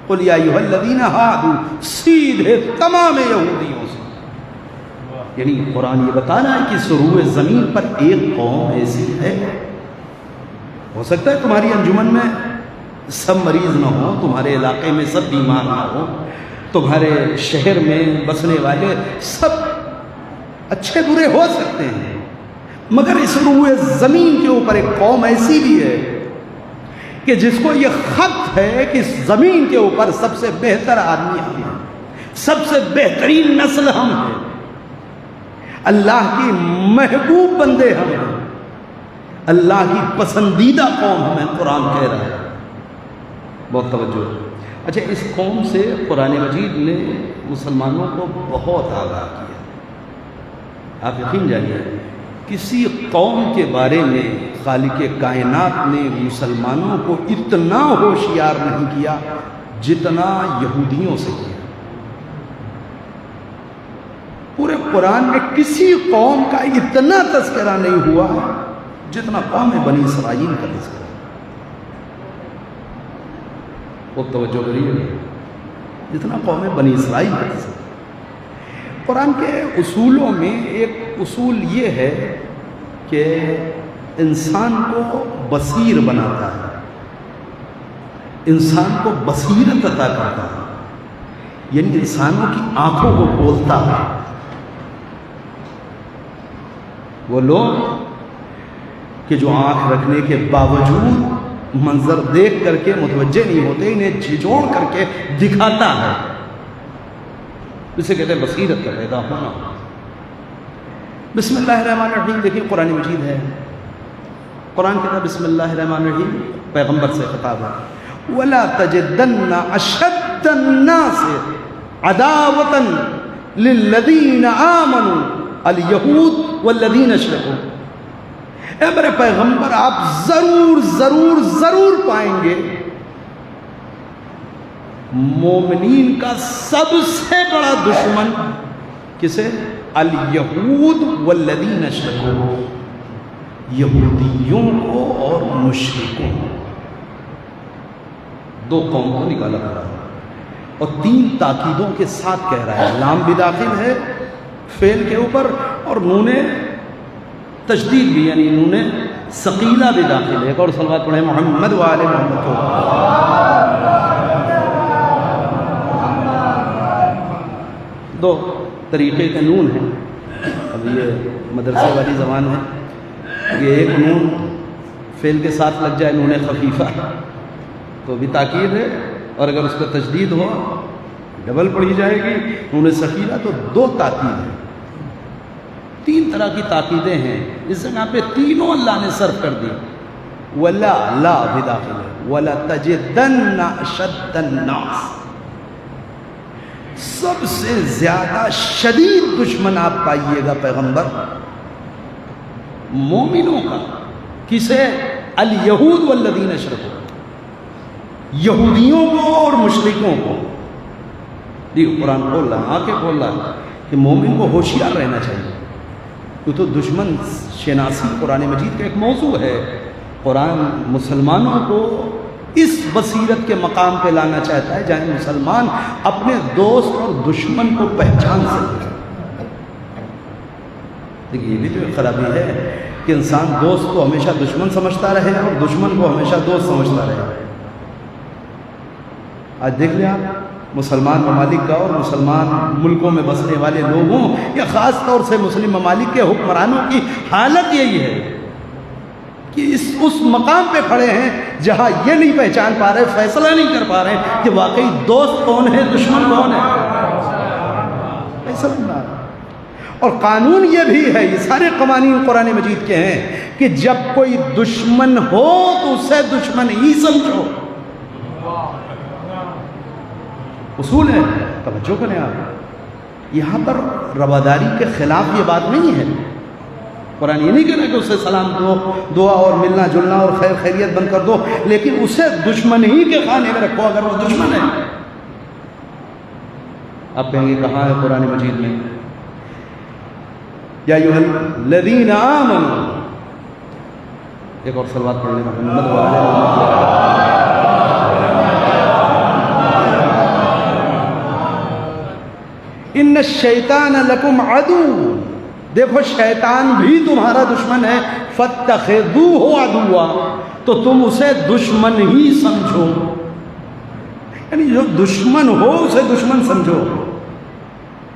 قُلْ يَا أَيُّهَا الَّذِينَ هَادُوا، سیدھے تمام یہودیوں سے، یعنی قرآن یہ بتا رہا ہے کہ اس روئے زمین پر ایک قوم ایسی ہے، ہو سکتا ہے تمہاری انجمن میں سب مریض نہ ہو، تمہارے علاقے میں سب بیمار نہ ہو، تمہارے شہر میں بسنے والے سب اچھے برے ہو سکتے ہیں، مگر اس روئے زمین کے اوپر ایک قوم ایسی بھی ہے کہ جس کو یہ خط ہے کہ اس زمین کے اوپر سب سے بہتر آدمی ہم ہیں، سب سے بہترین نسل ہم ہیں، اللہ کی محبوب بندے ہم ہیں، اللہ کی پسندیدہ قوم ہمیں قرآن کہہ رہا ہے. بہت توجہ. اچھا، اس قوم سے قرآن مجید نے مسلمانوں کو بہت آگاہ کیا. آپ یقین جانیے کسی قوم کے بارے میں خالق کائنات نے مسلمانوں کو اتنا ہوشیار نہیں کیا جتنا یہودیوں سے کیا. پورے قرآن میں کسی قوم کا اتنا تذکرہ نہیں ہوا جتنا قوم بنی اسرائیل کا تذکرہ. بہت توجہ کریے، جتنا قوم بنی اسرائیل کا تذکرہ. قرآن کے اصولوں میں ایک اصول یہ ہے کہ انسان کو بصیر بناتا ہے، انسان کو بصیرت عطا کرتا ہے، یعنی انسانوں کی آنکھوں کو کھولتا ہے. وہ لوگ کہ جو آنکھ رکھنے کے باوجود منظر دیکھ کر کے متوجہ نہیں ہوتے، انہیں جھجوڑ کر کے دکھاتا ہے، اسے کہتے ہیں بصیرت کا پیدا ہونا. بسم اللہ الرحمن الرحیم. دیکھیں قرآن مجید ہے، قرآن کہتا ہے بسم اللہ الرحمن الرحیم، پیغمبر سے خطاب ہے. وَلَا تَجِدَنَّ أَشَدَّ النَّاسِ عَدَاوَةً لِلَّذِينَ آمَنُوا الْيَهُودُ وَالَّذِينَ أَشْرَكُوا. اے میرے پیغمبر، آپ ضرور ضرور ضرور پائیں گے مومنین کا سب سے بڑا دشمن کسے؟ الیہود والذین اشرکوا، یہودیوں کو اور مشرکوں کو. دو قوم کو نکالا کر رہا ہے اور تین تاکیدوں کے ساتھ کہہ رہا ہے. لام بھی داخل ہے فعل کے اوپر اور نون تشدید بھی، یعنی نون ثقیلہ بھی داخل ہے. ایک اور صلوات پڑھیں محمد وآل محمد کو. دو طریقے کے نون ہیں. اب یہ مدرسے والی زبان ہے، یہ ایک نون فعل کے ساتھ لگ جائے نون خفیفہ تو بھی تاکید ہے، اور اگر اس کا تشدید ہو ڈبل پڑھی جائے گی نون ثقیلہ تو دو تاکید ہے. تین طرح کی تاکیدیں ہیں، اس جگہ پہ تینوں اللہ نے صرف کر دی. ولا لا بھی داخل ہے. ولا تجدن اشد الناس، سب سے زیادہ شدید دشمن آپ پائیے گا پیغمبر مومنوں کا. کسے؟ الیہود والذین اشرکوا، یہودیوں کو اور مشرکوں کو. دیکھو قرآن کھول رہا، آنکھیں کھول رہا کہ مومن کو ہوشیار رہنا چاہیے. تو دشمن شناسی قرآن مجید کا ایک موضوع ہے. قرآن مسلمانوں کو اس بصیرت کے مقام پہ لانا چاہتا ہے جہاں مسلمان اپنے دوست اور دشمن کو پہچان سکے. دیکھیے یہ بھی تو ایک خرابی ہے کہ انسان دوست کو ہمیشہ دشمن سمجھتا رہے اور دشمن کو ہمیشہ دوست سمجھتا رہے. آج دیکھ لیں آپ مسلمان ممالک کا اور مسلمان ملکوں میں بسنے والے لوگوں یا خاص طور سے مسلم ممالک کے حکمرانوں کی حالت یہی ہے کہ اس مقام پہ کھڑے ہیں جہاں یہ نہیں پہچان پا رہے، فیصلہ نہیں کر پا رہے کہ واقعی دوست کون ہے، دشمن کون ہے. فیصلہ نہیں آ رہا. اور قانون یہ بھی ہے، یہ سارے قوانین قرآن مجید کے ہیں کہ جب کوئی دشمن ہو تو اسے دشمن ہی سمجھو. اصول ہے، توجہ کریں آپ. یہاں پر رواداری کے خلاف یہ بات نہیں ہے. قرآن یہ نہیں کہہ رہا کہ اسے سلام دو، دعا اور ملنا جلنا اور خیر خیریت بند کر دو، لیکن اسے دشمن ہی کے خانے میں رکھو اگر وہ دشمن ہے. آپ کہیں گے کہاں ہے قرآن مجید میں؟ یا ایھا الذین آمنوا. ایک اور صلوات پڑھ لینا محمد وآل محمد. ان الشیطان لکم عدو، دیکھو شیطان بھی تمہارا دشمن ہے. فاتخذوہ عدوا، تو تم اسے دشمن ہی سمجھو. یعنی جو دشمن ہو اسے دشمن سمجھو.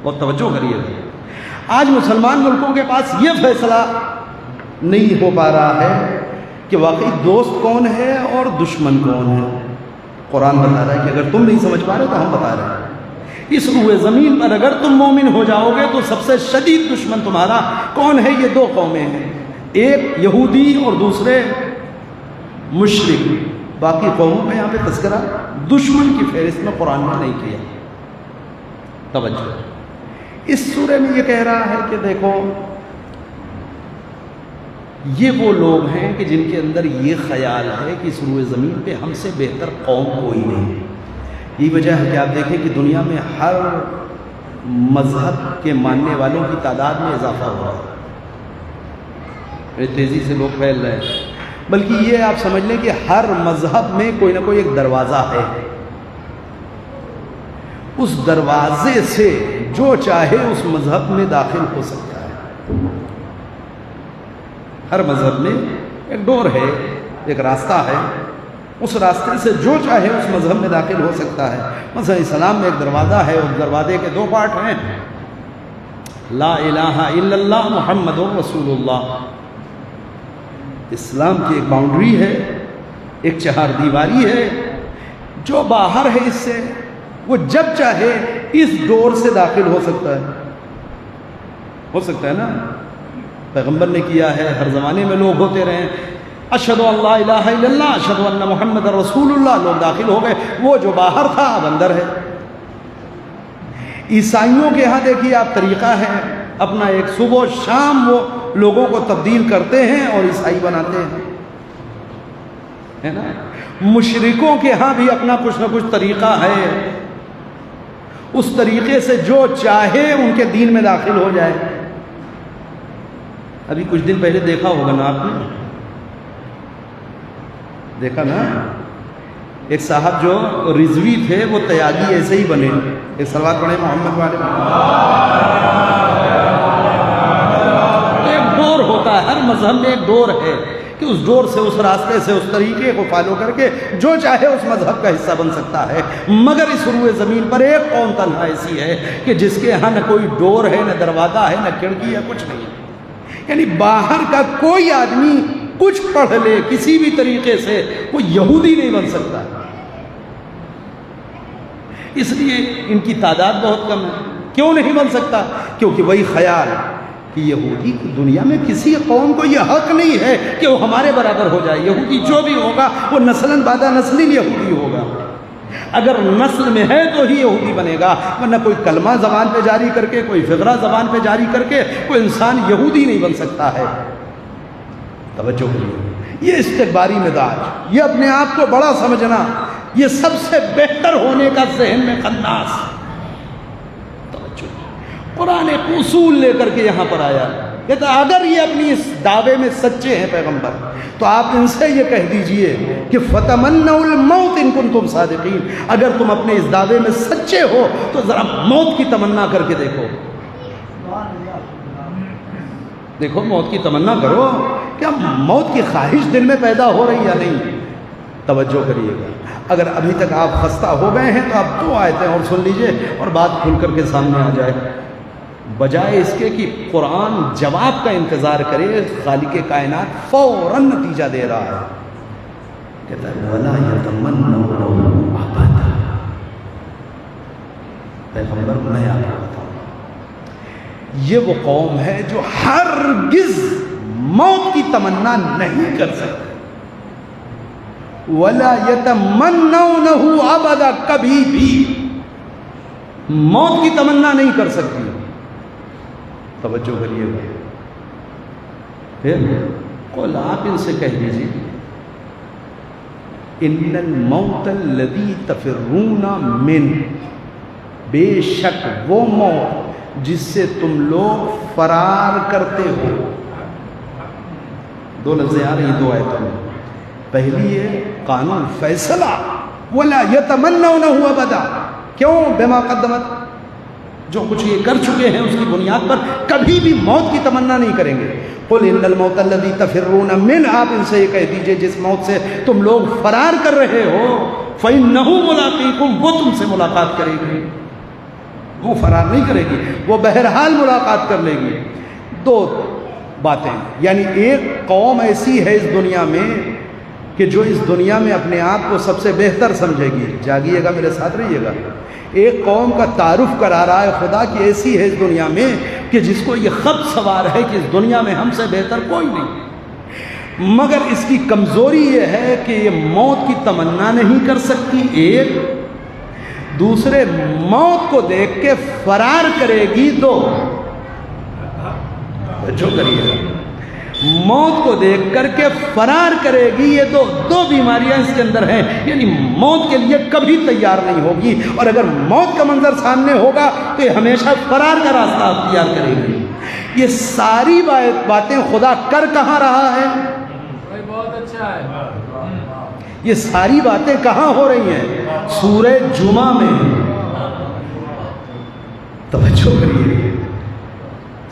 بہت توجہ کریے. آج مسلمان ملکوں کے پاس یہ فیصلہ نہیں ہو پا رہا ہے کہ واقعی دوست کون ہے اور دشمن کون ہے۔ قرآن بتا رہا ہے کہ اگر تم نہیں سمجھ پا رہے تو ہم بتا رہے ہیں۔ اس روئے زمین پر اگر تم مومن ہو جاؤ گے تو سب سے شدید دشمن تمہارا کون ہے؟ یہ دو قومیں ہیں، ایک یہودی اور دوسرے مشرک۔ باقی قوموں کا یہاں پہ تذکرہ دشمن کی فہرست میں قرآن نے نہیں کیا۔ توجہ، اس سورہ میں یہ کہہ رہا ہے کہ دیکھو یہ وہ لوگ ہیں کہ جن کے اندر یہ خیال ہے کہ اس روئے زمین پہ ہم سے بہتر قوم کوئی نہیں۔ یہ وجہ ہے کہ آپ دیکھیں کہ دنیا میں ہر مذہب کے ماننے والوں کی تعداد میں اضافہ ہو رہا ہے، تیزی سے لوگ پھیل رہے ہیں، بلکہ یہ آپ سمجھ لیں کہ ہر مذہب میں کوئی نہ کوئی ایک دروازہ ہے، اس دروازے سے جو چاہے اس مذہب میں داخل ہو سکتا ہے۔ ہر مذہب میں ایک ڈور ہے، ایک راستہ ہے، اس راستے سے جو چاہے اس مذہب میں داخل ہو سکتا ہے۔ مثلا اسلام میں ایک دروازہ ہے، اس دروازے کے دو پارٹ ہیں، لا الہ الا اللہ محمد رسول اللہ۔ اسلام کی ایک باؤنڈری ہے، ایک چہار دیواری ہے، جو باہر ہے اس سے وہ جب چاہے اس ڈور سے داخل ہو سکتا ہے نا۔ پیغمبر نے کیا ہے، ہر زمانے میں لوگ ہوتے رہے، اشہدو ان لا الہ الا اللہ اشہدو ان محمد رسول اللہ، لوگ داخل ہو گئے، وہ جو باہر تھا اب اندر ہے۔ عیسائیوں کے ہاں دیکھیے آپ طریقہ ہے اپنا، ایک صبح و شام وہ لوگوں کو تبدیل کرتے ہیں اور عیسائی بناتے ہیں، ہے نا۔ مشرکوں کے ہاں بھی اپنا کچھ نہ کچھ طریقہ ہے، اس طریقے سے جو چاہے ان کے دین میں داخل ہو جائے۔ ابھی کچھ دن پہلے دیکھا ہوگا نا آپ نے، دیکھا نا ایک صاحب جو رضوی تھے وہ تیاگی ایسے ہی بنے۔ ایک صلوات پڑھیں محمد والے۔ ایک ڈور ہوتا ہے، ہر مذہب میں ایک ڈور ہے کہ اس ڈور سے، اس راستے سے، اس طریقے کو فالو کر کے جو چاہے اس مذہب کا حصہ بن سکتا ہے۔ مگر اس روئے زمین پر ایک قوم تنہا ایسی ہے کہ جس کے ہاں نہ کوئی ڈور ہے، نہ دروازہ ہے، نہ کھڑکی ہے، کچھ نہیں ہے۔ یعنی باہر کا کوئی آدمی کچھ پڑھ لے کسی بھی طریقے سے، وہ یہودی نہیں بن سکتا۔ اس لیے ان کی تعداد بہت کم ہے۔ کیوں نہیں بن سکتا؟ کیونکہ وہی خیال کہ یہودی دنیا میں کسی قوم کو یہ حق نہیں ہے کہ وہ ہمارے برابر ہو جائے۔ یہودی جو بھی ہوگا وہ نسلاً بعد نسل یہودی ہوگا، اگر نسل میں ہے تو ہی یہودی بنے گا، ورنہ کوئی کلمہ زبان پہ جاری کر کے، کوئی فقرہ زبان پہ جاری کر کے کوئی انسان یہودی نہیں بن سکتا ہے۔ توجہ کریے، یہ استکباری مزاج، یہ اپنے آپ کو بڑا سمجھنا، یہ سب سے بہتر ہونے کا ذہن میں خناس۔ توجہ، قرآن ایک اصول لے کر کے یہاں پر آیا، کہتا اگر یہ اپنی اس دعوے میں سچے ہیں پیغمبر، تو آپ ان سے یہ کہہ دیجئے کہ فَتَمَنَّوُا الْمَوْتَ إِن كُنتُمْ صَادِقِينَ، اگر تم اپنے اس دعوے میں سچے ہو تو ذرا موت کی تمنا کر کے دیکھو۔ دیکھو موت کی تمنا کرو، کیا موت کی خواہش دل میں پیدا ہو رہی یا نہیں؟ توجہ کریے گا۔ اگر ابھی تک آپ خستہ ہو گئے ہیں تو آپ دو آیتیں اور سن لیجئے اور بات کھل کر کے سامنے آ جائے، بجائے اس کے کہ قرآن جواب کا انتظار کرے، خالق کائنات فوراً نتیجہ دے رہا ہے، کہتا ہے وَلَا يَتَمَنَّوْنَهُ أَبَدًا۔ پیغمبر میں آپ کو بتاؤں، یہ وہ قوم ہے جو ہرگز موت کی تمنا نہیں کر سکتے۔ وَلَا يَتَمَنَّوْنَهُ أَبَدًا، کبھی بھی موت کی تمنا نہیں کر سکتی۔ توجہ کریے گا۔ پھر قل آپ ان سے کہہ دیجیے ان الموت الذی تفرون من، بے شک وہ موت جس سے تم لوگ فرار کرتے ہو۔ دو لفظیں آ رہی دو آیتوں میں، پہلی ہے قانون فیصلہ ولا یتمنونہ ابدا، کیوں؟ بما قدمت، جو کچھ یہ کر چکے ہیں اس کی بنیاد پر کبھی بھی موت کی تمنا نہیں کریں گے۔ قل ان الموت الذی تفرون من، آپ ان سے یہ کہہ دیجئے جس موت سے تم لوگ فرار کر رہے ہو فإنہ ملاقیکم، وہ تم سے ملاقات کرے گی، وہ فرار نہیں کرے گی، وہ بہرحال ملاقات کر لے گی۔ دو باتیں، یعنی ایک قوم ایسی ہے اس دنیا میں کہ جو اس دنیا میں اپنے آپ کو سب سے بہتر سمجھے گی. جاگیے گا، میرے ساتھ رہیے گا. ایک قوم کا تعارف کرا رہا ہے خدا کی ایسی ہے اس دنیا میں کہ جس کو یہ خبر سوار ہے کہ اس دنیا میں ہم سے بہتر کوئی نہیں، مگر اس کی کمزوری یہ ہے کہ یہ موت کی تمنا نہیں کر سکتی. ایک دوسرے موت کو دیکھ کے فرار کرے گی. دو، جو کریے گا، موت کو دیکھ کر کے فرار کرے گی. یہ دو بیماریاں اس کے اندر ہیں، یعنی موت کے لیے کبھی تیار نہیں ہوگی، اور اگر موت کا منظر سامنے ہوگا تو یہ ہمیشہ فرار کا راستہ اختیار کرے گی. یہ ساری باتیں خدا کر کہاں رہا ہے؟ یہ ساری باتیں کہاں ہو رہی ہیں؟ سورہ جمعہ میں. توجہ کریے،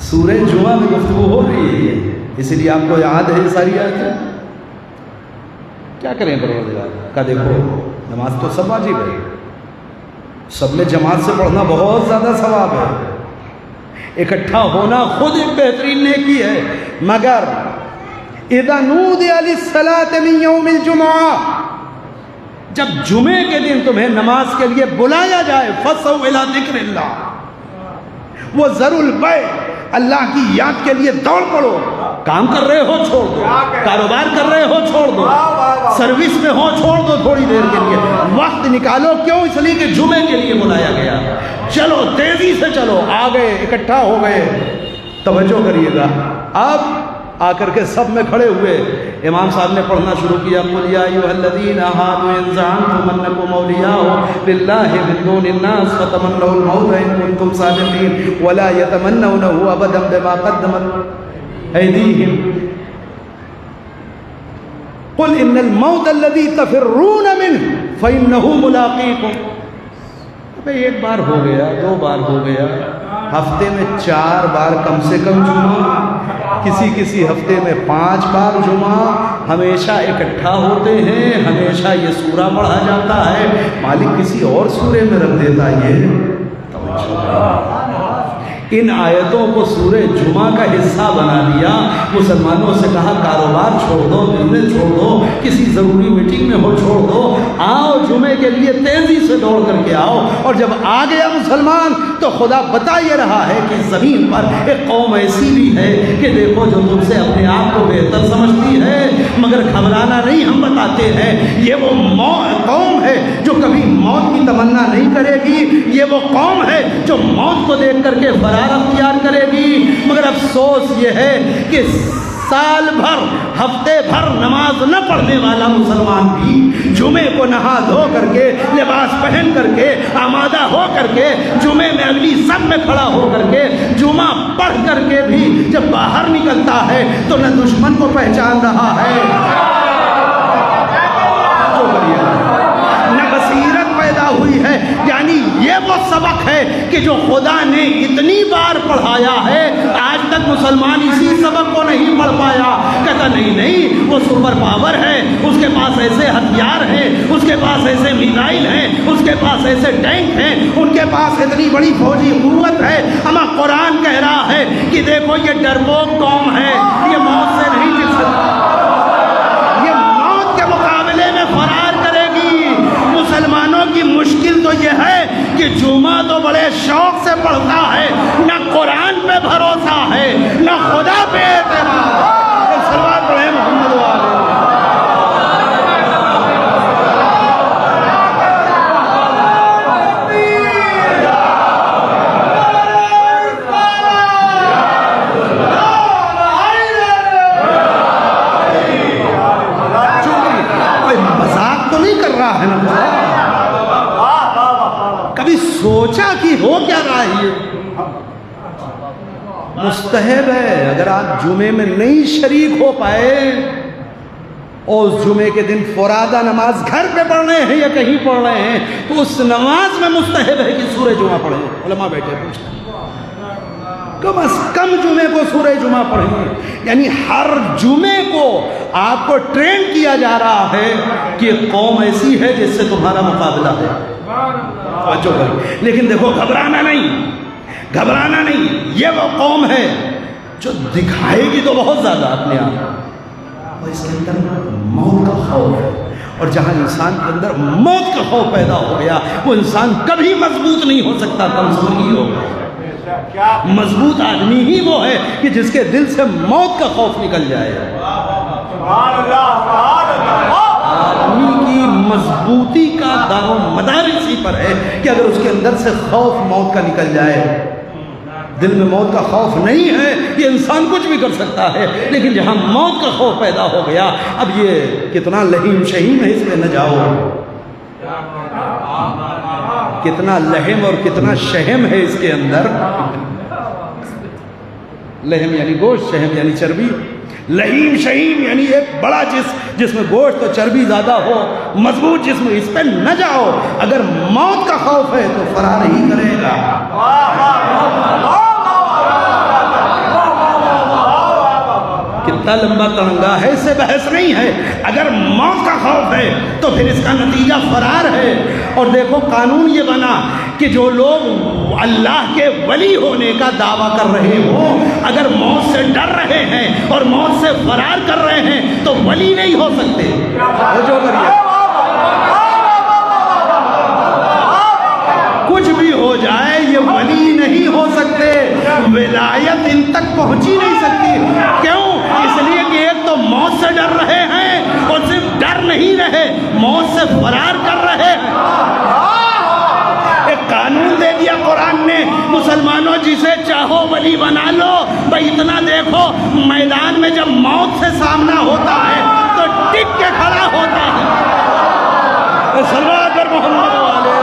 سورہ جمعہ میں گفتگو ہو رہی ہے، اسی لیے آپ کو یاد ہے یہ ساری آیتیں. کیا کریں پروردگار کا؟ دیکھو، نماز تو سب واجب ہے، سب میں جماعت سے پڑھنا بہت زیادہ ثواب ہے، اکٹھا ہونا خود ایک بہترین نیکی ہے. مگر اذا نودی للصلاة من یوم الجمعہ، جب جمعے کے دن تمہیں نماز کے لیے بلایا جائے، فَصَوْا إِلَىٰ ذِكْرِ اللَّهِ، وہ ذَرُوا الْبَيْعَ، اللہ کی یاد کے لیے دوڑ پڑو. کام کر رہے ہو چھوڑ دو، کاروبار کر رہے ہو چھوڑ دو، سروس میں ہو چھوڑ دو تھوڑی دیر کے لیے، وقت نکالو. کیوں؟ اس لیے کہ جمعے کے لیے بلایا گیا. چلو تیزی سے چلو، آ گئے، اکٹھا ہو گئے. توجہ کریے گا. اب آ کر کے سب میں کھڑے ہوئے، امام صاحب نے پڑھنا شروع کیا، قُلْ يَا أَيُّهَا الَّذِينَ هَادُوا إِن زَعَمْتُمْ أَنَّكُمْ أَوْلِيَاءُ لِلَّهِ مِن دُونِ النَّاسِ فَتَمَنَّوُا الْمَوْتَ إِن كُنتُمْ صَادِقِينَ وَلَا يَتَمَنَّوْنَهُ أَبَدًا بِمَا قَدَّمَتْ أَيْدِيهِمْ قُلْ إِنَّ الْمَوْتَ الَّذِي تَفِرُّونَ مِنْهُ فَإِنَّهُ مُلَاقِيكُمْ. ایک بار ہو گیا، دو بار ہو گیا، ہفتے میں 4 بار کم سے کم جمعہ، کسی ہفتے میں 5 بار جمعہ، ہمیشہ اکٹھا ہوتے ہیں، ہمیشہ یہ سورہ پڑھا جاتا ہے. مالک کسی اور سورے میں رکھ دیتا. یہ ان آیتوں کو سورہ جمعہ کا حصہ بنا دیا. مسلمانوں سے کہا کاروبار چھوڑ دو، بزنس چھوڑ دو، کسی ضروری میٹنگ میں ہو چھوڑ دو، آؤ جمعے کے لیے تیزی سے دوڑ کر کے آؤ. اور جب آ گیا مسلمان تو خدا بتا یہ رہا ہے کہ زمین پر ایک قوم ایسی بھی ہے کہ دیکھو جو تم سے اپنے آپ کو بہتر سمجھتی ہے، مگر گھبرانا نہیں. ہم بتاتے ہیں یہ وہ قوم ہے جو کبھی موت کی تمنا نہیں کرے گی. یہ وہ قوم ہے جو موت کو دیکھ کر کے اختیار کرے گی. مگر افسوس یہ ہے کہ سال بھر، ہفتے بھر نماز نہ پڑھنے والا مسلمان بھی جمعے کو نہا دھو کر کے، لباس پہن کر کے، آمادہ ہو کر کے، جمعے میں اگلی صف میں کھڑا ہو کر کے جمعہ پڑھ کر کے بھی جب باہر نکلتا ہے تو نہ دشمن کو پہچان رہا ہے، نہ بصیرت پیدا ہوئی ہے. یعنی یہ وہ سبق ہے کہ جو خدا نے اتنی بار پڑھایا ہے، آج تک مسلمان اسی سبق کو نہیں پڑھ پایا. کہتا نہیں وہ سپر پاور ہے، اس کے پاس ایسے ہتھیار ہیں، اس کے پاس ایسے میزائل ہیں، اس کے پاس ایسے ٹینک ہیں، ان کے پاس اتنی بڑی فوجی قوت ہے. ہمارا قرآن کہہ رہا ہے کہ دیکھو یہ ڈرپوک قوم ہے، یہ موت سے نہیں جل سکتی، یہ موت کے مقابلے میں فرار کرے گی. مسلمانوں کی مشکل تو یہ ہے کہ جمعہ تو بڑے شوق سے پڑھتا ہے، نہ قرآن پہ بھروسہ ہے، نہ خدا پہ اعتماد. سلوات پڑھیں محمد والے. مذاق تو نہیں کر رہا ہے نا؟ کبھی سوچا کہ ہو کیا رہا ہے؟ مستحب ہے اگر آپ جمعے میں نہیں شریک ہو پائے اور اس جمعے کے دن فرادہ نماز گھر پہ پڑھ رہے ہیں یا کہیں پڑھ رہے ہیں تو اس نماز میں مستحب ہے کہ سورہ جمعہ پڑھیں. علماء بیٹھے پوچھتے کم از کم جمعے کو سورہ جمعہ پڑھیں. یعنی ہر جمعے کو آپ کو ٹرین کیا جا رہا ہے کہ قوم ایسی ہے جس سے تمہارا مقابلہ ہے. لیکن دیکھو گھبرانا نہیں، گھبرانا نہیں. یہ وہ قوم ہے جو دکھائے گی تو بہت زیادہ اپنے آپ اور اس کے اندر موت کا خوف ہے. اور جہاں انسان کے اندر موت کا خوف پیدا ہو گیا وہ انسان کبھی مضبوط نہیں ہو سکتا، کمزور ہی ہوگا. مضبوط آدمی ہی وہ ہے کہ جس کے دل سے موت کا خوف نکل جائے. آدمی کی مضبوطی کا دار و مدار اسی پر ہے کہ اگر اس کے اندر سے خوف موت کا نکل جائے. دل میں موت کا خوف نہیں ہے یہ انسان کچھ بھی کر سکتا ہے، لیکن جہاں موت کا خوف پیدا ہو گیا اب یہ کتنا لہیم شہیم ہے اس میں نہ جاؤ، کتنا لہم اور کتنا شہم ہے اس کے اندر. لہم یعنی گوشت، شہم یعنی چربی. لہیم شہیم یعنی ایک بڑا جس میں گوشت اور چربی زیادہ ہو، مضبوط جسم، اس پہ نہ جاؤ. اگر موت کا خوف ہے تو فرار ہی کرے گا. کتنا لمبا تڑنگا ہے، اس سے بحث نہیں ہے. اگر موت کا خوف ہے تو پھر اس کا نتیجہ فرار ہے. اور دیکھو قانون یہ بنا کہ جو لوگ اللہ کے ولی ہونے کا دعویٰ کر رہے ہوں اگر موت سے ڈر رہے ہیں اور موت سے فرار کر رہے ہیں تو ولی نہیں ہو سکتے. جو کریے کچھ بھی ہو جائے یہ ولی نہیں ہو سکتے. ولایت ان تک پہنچی نہیں سکتی. کیوں؟ اس لیے کہ ایک تو موت سے ڈر رہے ہیں اور صرف ڈر نہیں رہے، موت سے فرار کر رہے ہیں. ایک قانون دے دیا قرآن نے، مسلمانوں جسے چاہو ولی بنا لو. بھائی اتنا دیکھو میدان میں جب موت سے سامنا ہوتا ہے تو ٹک کے کھڑا ہوتا ہے. صلوات پر محمد والے.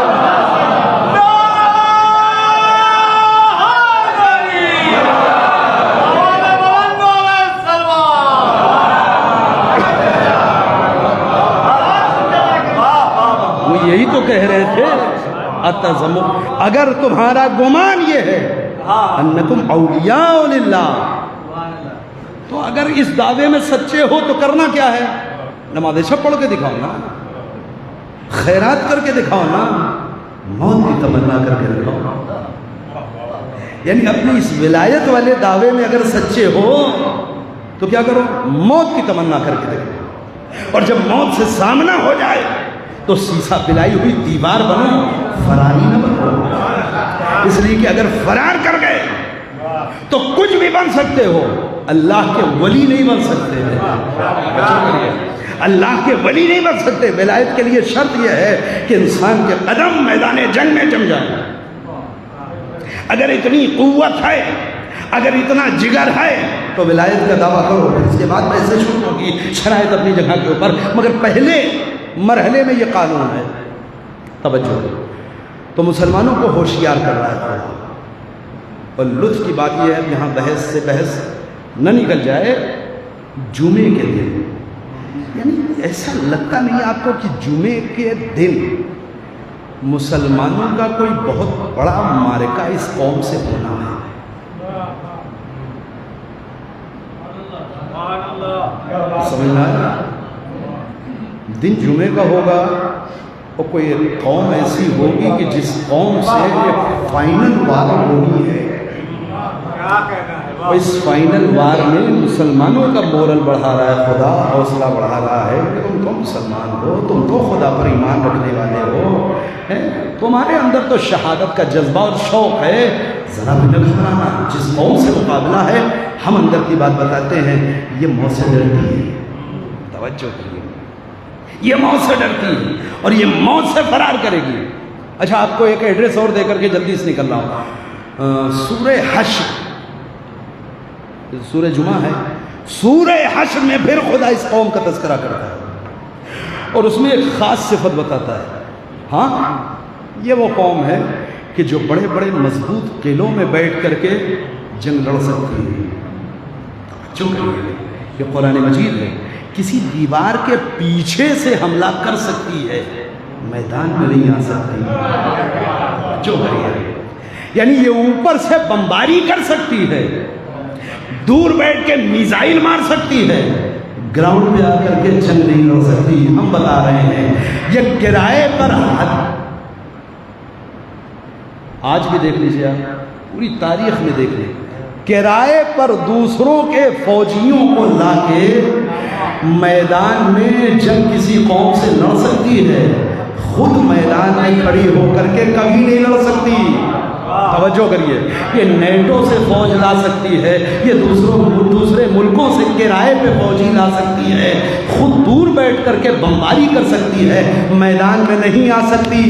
یہی تو کہہ رہے تھے اتزم، اگر تمہارا گمان یہ ہے انکم اولیاء للہ، تو اگر اس دعوے میں سچے ہو تو کرنا کیا ہے؟ نماز شب پڑھ کے دکھاؤ نا، خیرات کر کے دکھاؤ نا، موت کی تمنا کر کے دکھاؤ. یعنی اپنی اس ولایت والے دعوے میں اگر سچے ہو تو کیا کرو؟ موت کی تمنا کر کے دکھاؤ. اور جب موت سے سامنا ہو جائے تو سیسا پلائی ہوئی دیوار بنو، فراری نہ بنو. اس لیے کہ اگر فرار کر گئے تو کچھ بھی بن سکتے ہو، اللہ کے ولی نہیں بن سکتے. اللہ کے ولی نہیں بن سکتے. ولایت کے لیے شرط یہ ہے کہ انسان کے قدم میدان جنگ میں جم جائے. اگر اتنی قوت ہے، اگر اتنا جگر ہے تو ولایت کا دعویٰ کرو. اس کے بعد پیسے شروع ہوگی، شرائط اپنی جگہ کے اوپر، مگر پہلے مرحلے میں یہ قانون ہے. توجہ. تو مسلمانوں کو ہوشیار کر رہا ہے. اور لطف کی بات یہ ہے یہاں بحث سے بحث نہ نکل جائے. جمعے کے دن یعنی ایسا لگتا نہیں آپ کو کہ جمعے کے دن مسلمانوں کا کوئی بہت بڑا معرکہ اس قوم سے ہونا ہے. سمجھنا ہے؟ دن جمعے کا ہوگا اور کوئی قوم ایسی ہوگی کہ جس قوم سے ایک فائنل وار ہونی ہے. اس فائنل وار میں مسلمانوں کا مورل بڑھا رہا ہے خدا، حوصلہ بڑھا رہا ہے کہ تم تو مسلمان ہو، تم تو خدا پر ایمان رکھنے والے ہو، تمہارے اندر تو شہادت کا جذبہ اور شوق ہے، ذرا بھی نہ گھبرانا. جس قوم سے مقابلہ ہے ہم اندر کی بات بتاتے ہیں، یہ موت سے ڈرتی ہے. توجہ کریے، یہ موت سے ڈرتی ہے اور یہ موت سے فرار کرے گی. اچھا آپ کو ایک ایڈریس اور دے کر کے جلدی سے نکل رہا ہوں. سورہ حشر، سورہ جمعہ ہے، سورہ حشر میں پھر خدا اس قوم کا تذکرہ کرتا ہے اور اس میں ایک خاص صفت بتاتا ہے. ہاں یہ وہ قوم ہے کہ جو بڑے بڑے مضبوط قلعوں میں بیٹھ کر کے جنگ لڑ سکتی ہے. یہ قرآن مجید ہے. کسی دیوار کے پیچھے سے حملہ کر سکتی ہے، میدان میں نہیں آ سکتی. جو یعنی یہ اوپر سے بمباری کر سکتی ہے، دور بیٹھ کے میزائل مار سکتی ہے، گراؤنڈ میں آ کر کے جنگ نہیں لڑ سکتی. ہم بتا رہے ہیں یہ کرائے پر آج بھی دیکھ لیجیے، آپ پوری تاریخ میں دیکھ لیں، کرائے پر دوسروں کے فوجیوں کو لا کے میدان میں جنگ کسی قوم سے لڑ سکتی ہے، خود میدان میں کھڑی ہو کر کے کبھی نہیں لڑ سکتی۔ توجہ کریے، یہ نیٹو سے فوج لا سکتی ہے، یہ دوسرے ملکوں سے کرائے پہ فوجی لا سکتی ہے، خود دور بیٹھ کر کے بمباری کر سکتی ہے، میدان میں نہیں آ سکتی۔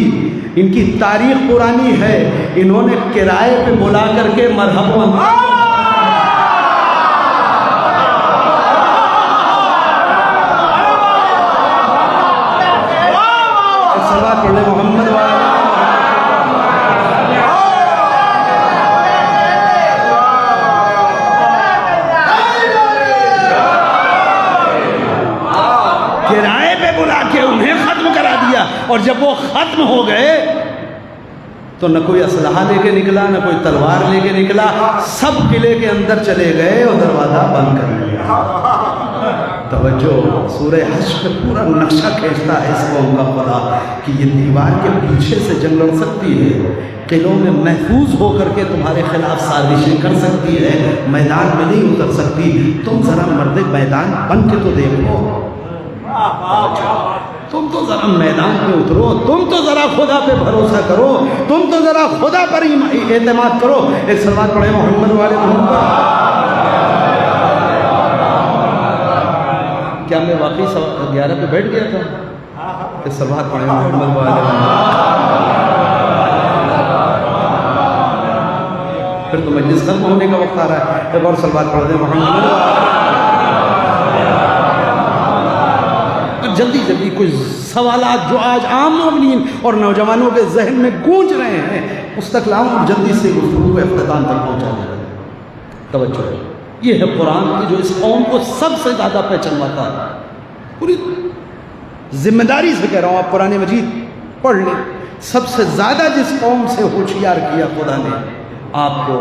ان کی تاریخ پرانی ہے، انہوں نے کرائے پہ بلا کر کے مرحبا محمد کرائے پہ بلا کے انہیں ختم کرا دیا، اور جب وہ ختم ہو گئے تو نہ کوئی اسلحہ لے کے نکلا، نہ کوئی تلوار لے کے نکلا، سب قلعے کے اندر چلے گئے اور دروازہ بند کر دیا۔ توجہ، سورہ حشر میں پورا نقشہ کھینچتا ہے اس قوم کا خدا کہ یہ دیوار کے پیچھے سے جنگ لڑ سکتی ہے، قلعوں میں محفوظ ہو کر کے تمہارے خلاف سازشیں کر سکتی ہے، میدان میں نہیں اتر سکتی۔ تم ذرا مرد میدان بن کے تو دیکھو، تم تو ذرا میدان پہ اترو، تم تو ذرا خدا پہ بھروسہ کرو، تم تو ذرا خدا پر اعتماد کرو۔ ایک صلوات پڑھے محمد والے محمد۔ کیا میں واقعی 11 پہ بیٹھ گیا تھا؟ ایک صلوات پڑھے محمد والے محمد۔ پھر تو مجلس ختم ہونے کا وقت آ رہا ہے، ایک اور صلوات پڑھ دیں محمد۔ جلدی جلدی کچھ سوالات جو آج عام مومنین اور نوجوانوں کے ذہن میں گونج رہے ہیں اس تک لاؤں اور جلدی سے گفتگو کو اختتام تک پہنچا دیں۔ توجہ، یہ ہے قرآن کی جو اس قوم کو سب سے زیادہ پہچانواتا ہے۔ پوری ذمہ داری سے کہہ رہا ہوں، آپ قرآن مجید پڑھ لیں، سب سے زیادہ جس قوم سے ہوشیار کیا خدا نے آپ کو،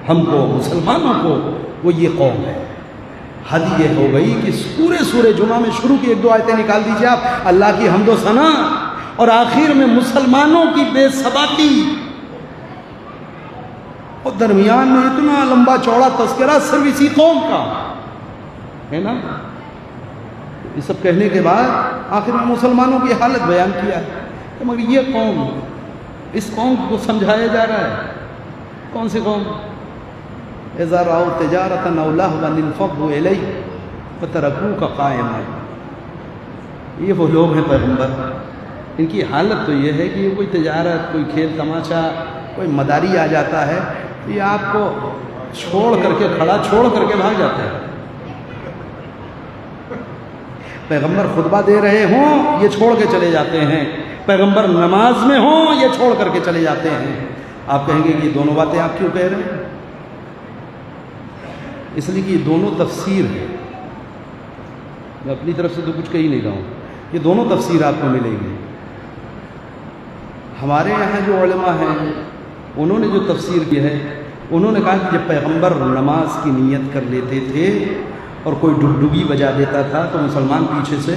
ہم کو، مسلمانوں کو، وہ یہ قوم ہے۔ حد یہ ہو گئی کہ پورے سورہ جمعہ میں شروع کی 1-2 آیتیں نکال دیجئے آپ، اللہ کی حمد و ثنا، اور آخر میں مسلمانوں کی بے ثباتی، اور درمیان میں اتنا لمبا چوڑا تذکرہ صرف اسی قوم کا ہے نا۔ یہ سب کہنے کے بعد آخر میں مسلمانوں کی حالت بیان کیا ہے، مگر یہ قوم، اس قوم کو سمجھایا جا رہا ہے۔ کون سی قوم؟ اذا رأوا تجارة أو لهوا انفضوا إليه وتركوك قائما۔ یہ وہ لوگ ہیں پیغمبر، ان کی حالت تو یہ ہے کہ یہ کوئی تجارت، کوئی کھیل تماشا، کوئی مداری آ جاتا ہے، یہ آپ کو چھوڑ کر کے، کھڑا چھوڑ کر کے بھاگ جاتا ہے۔ پیغمبر خطبہ دے رہے ہوں یہ چھوڑ کے چلے جاتے ہیں، پیغمبر نماز میں ہوں یہ چھوڑ کر کے چلے جاتے ہیں۔ آپ کہیں گے کہ یہ دونوں باتیں آپ کیوں کہہ رہے ہیں؟ اس لیے کہ یہ دونوں تفسیر ہے، میں اپنی طرف سے تو کچھ کہی نہیں رہا ہوں، یہ دونوں تفسیر آپ کو ملے گی۔ ہمارے یہاں جو علماء ہیں انہوں نے جو تفسیر کی ہے، انہوں نے کہا کہ جب پیغمبر نماز کی نیت کر لیتے تھے اور کوئی ڈگڈگی بجا دیتا تھا تو مسلمان پیچھے سے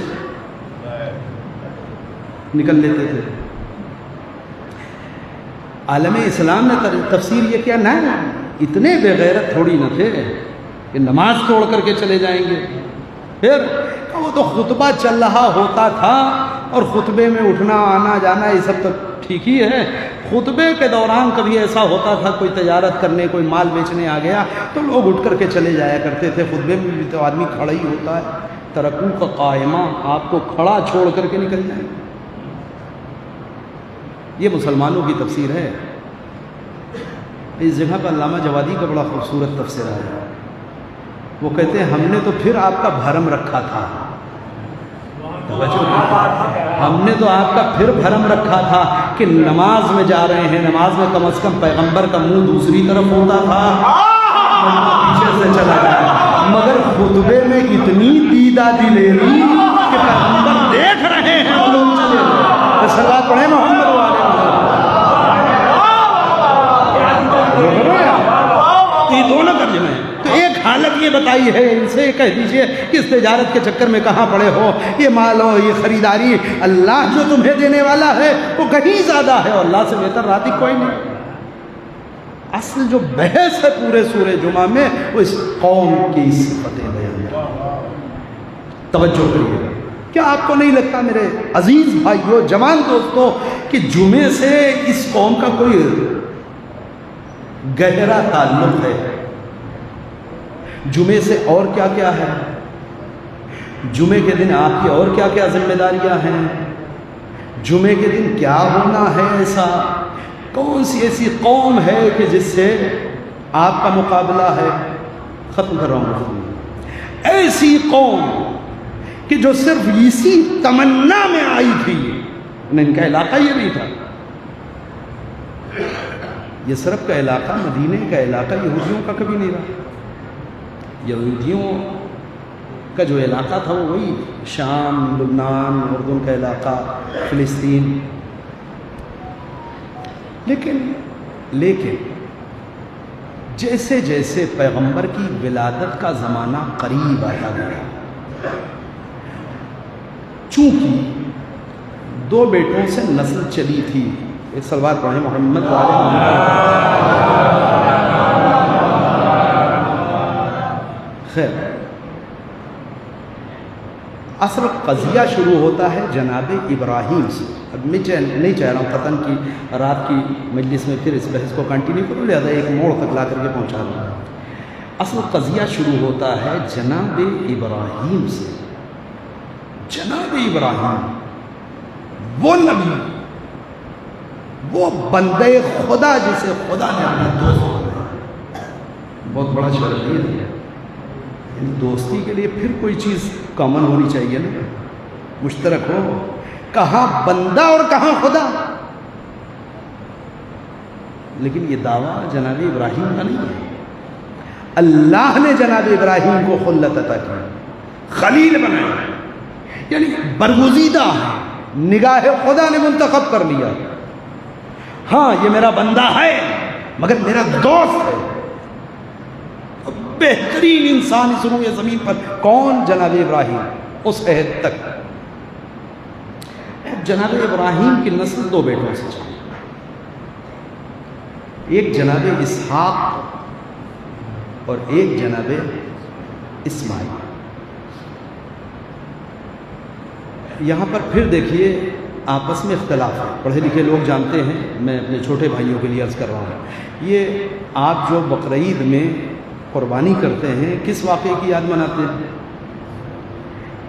نکل لیتے تھے۔ عالم اسلام نے تفسیر یہ کیا، نہ اتنے بے غیرت تھوڑی نہ تھے کہ نماز توڑ کر کے چلے جائیں گے۔ پھر وہ تو خطبہ چل رہا ہوتا تھا، اور خطبے میں اٹھنا آنا جانا یہ سب تو ٹھیک ہی ہے۔ خطبے کے دوران کبھی ایسا ہوتا تھا کوئی تجارت کرنے، کوئی مال بیچنے آ گیا تو لوگ اٹھ کر کے چلے جایا کرتے تھے۔ خطبے میں بھی تو آدمی کھڑا ہی ہوتا ہے، ترکو کا قائمہ، آپ کو کھڑا چھوڑ کر کے نکل جائیں۔ یہ مسلمانوں کی تفسیر ہے۔ اس جگہ پر علامہ جوادی کا بڑا خوبصورت تفسیر ہے، وہ کہتے ہیں ہم نے تو پھر آپ کا بھرم رکھا تھا، ہم نے تو آپ کا پھر بھرم رکھا تھا کہ نماز میں جا رہے ہیں، نماز میں کم از کم پیغمبر کا منہ دوسری طرف ہوتا تھا، پیچھے سے چلا گیا، مگر خطبے میں اتنی دیدہ دلیری کہ پیغمبر دیکھ رہے ہیں وہ لوگ چلے گئے۔ صلوات پڑھیں محمد والے۔ یہ دونوں ترجمے ہیں۔ تو ایک حالت یہ بتائی ہے، ان سے کہہ دیجئے کہ اس تجارت کے چکر میں کہاں پڑے ہو، یہ مال ہو، یہ خریداری، اللہ جو تمہیں دینے والا ہے وہ کہیں زیادہ ہے، اور اللہ سے بہتر رازق کوئی نہیں۔ اصل جو بحث ہے پورے سورہ جمعہ میں وہ اس قوم کی صفتیں بیان ہے۔ توجہ کریے، کیا آپ کو نہیں لگتا میرے عزیز بھائیوں، جوان دوستوں، کہ جمعے سے اس قوم کا کوئی گہرا تعلق ہے؟ جمعے سے اور کیا کیا ہے؟ جمعے کے دن آپ کی اور کیا کیا ذمہ داریاں ہیں؟ جمعے کے دن کیا ہونا ہے ایسا؟ کون سی ایسی قوم ہے کہ جس سے آپ کا مقابلہ ہے؟ ختم کر رہا ہوں۔ ایسی قوم کہ جو صرف اسی تمنا میں آئی تھی، ان کا علاقہ یہ نہیں تھا، یہ صرف کا علاقہ، مدینے کا علاقہ یہودیوں کا کبھی نہیں رہا۔ یہودیوں کا جو علاقہ تھا وہ وہی شام، لبنان، اردن کا علاقہ، فلسطین۔ لیکن جیسے جیسے پیغمبر کی ولادت کا زمانہ قریب آتا گیا، چونکہ دو بیٹوں سے نسل چلی تھی، ایک صلوات پڑھیں محمد خیر، اصل قضیہ شروع ہوتا ہے جناب ابراہیم سے۔ اب میں نہیں چاہ رہا ہوں قطن کی رات کی مجلس میں پھر اس بحث کو کنٹینیو کروں، لہذا ایک موڑ تک لا کر کے پہنچا رہا ہوں۔ اصل قضیہ شروع ہوتا ہے جناب ابراہیم سے۔ جناب ابراہیم وہ نبی، وہ بندے خدا جسے خدا نے اپنا دوست بنایا، بہت بڑا شرف دیا ہے۔ دوستی کے لیے پھر کوئی چیز کامن ہونی چاہیے نا، مشترک ہو۔ کہاں بندہ اور کہاں خدا؟ لیکن یہ دعویٰ جناب ابراہیم کا نہیں ہے۔ اللہ نے جناب ابراہیم کو خلت عطا کی، خلیل بنایا، یعنی برگزیدہ ہے، نگاہ خدا نے منتخب کر لیا۔ ہاں یہ میرا بندہ ہے مگر میرا دوست ہے۔ بہترین انسان اس روئے زمین پر کون؟ جناب ابراہیم، اس عہد تک۔ جناب ابراہیم کی نسل دو بیٹوں سے چلی، ایک جناب اسحاق اور ایک جناب اسماعیل۔ یہاں پر پھر دیکھیے آپس میں اختلاف ہے، پڑھے لکھے لوگ جانتے ہیں، میں اپنے چھوٹے بھائیوں کے لیے عرض کر رہا ہوں۔ یہ آپ جو بقرعید میں قربانی کرتے ہیں کس واقعے کی یاد مناتے ہیں؟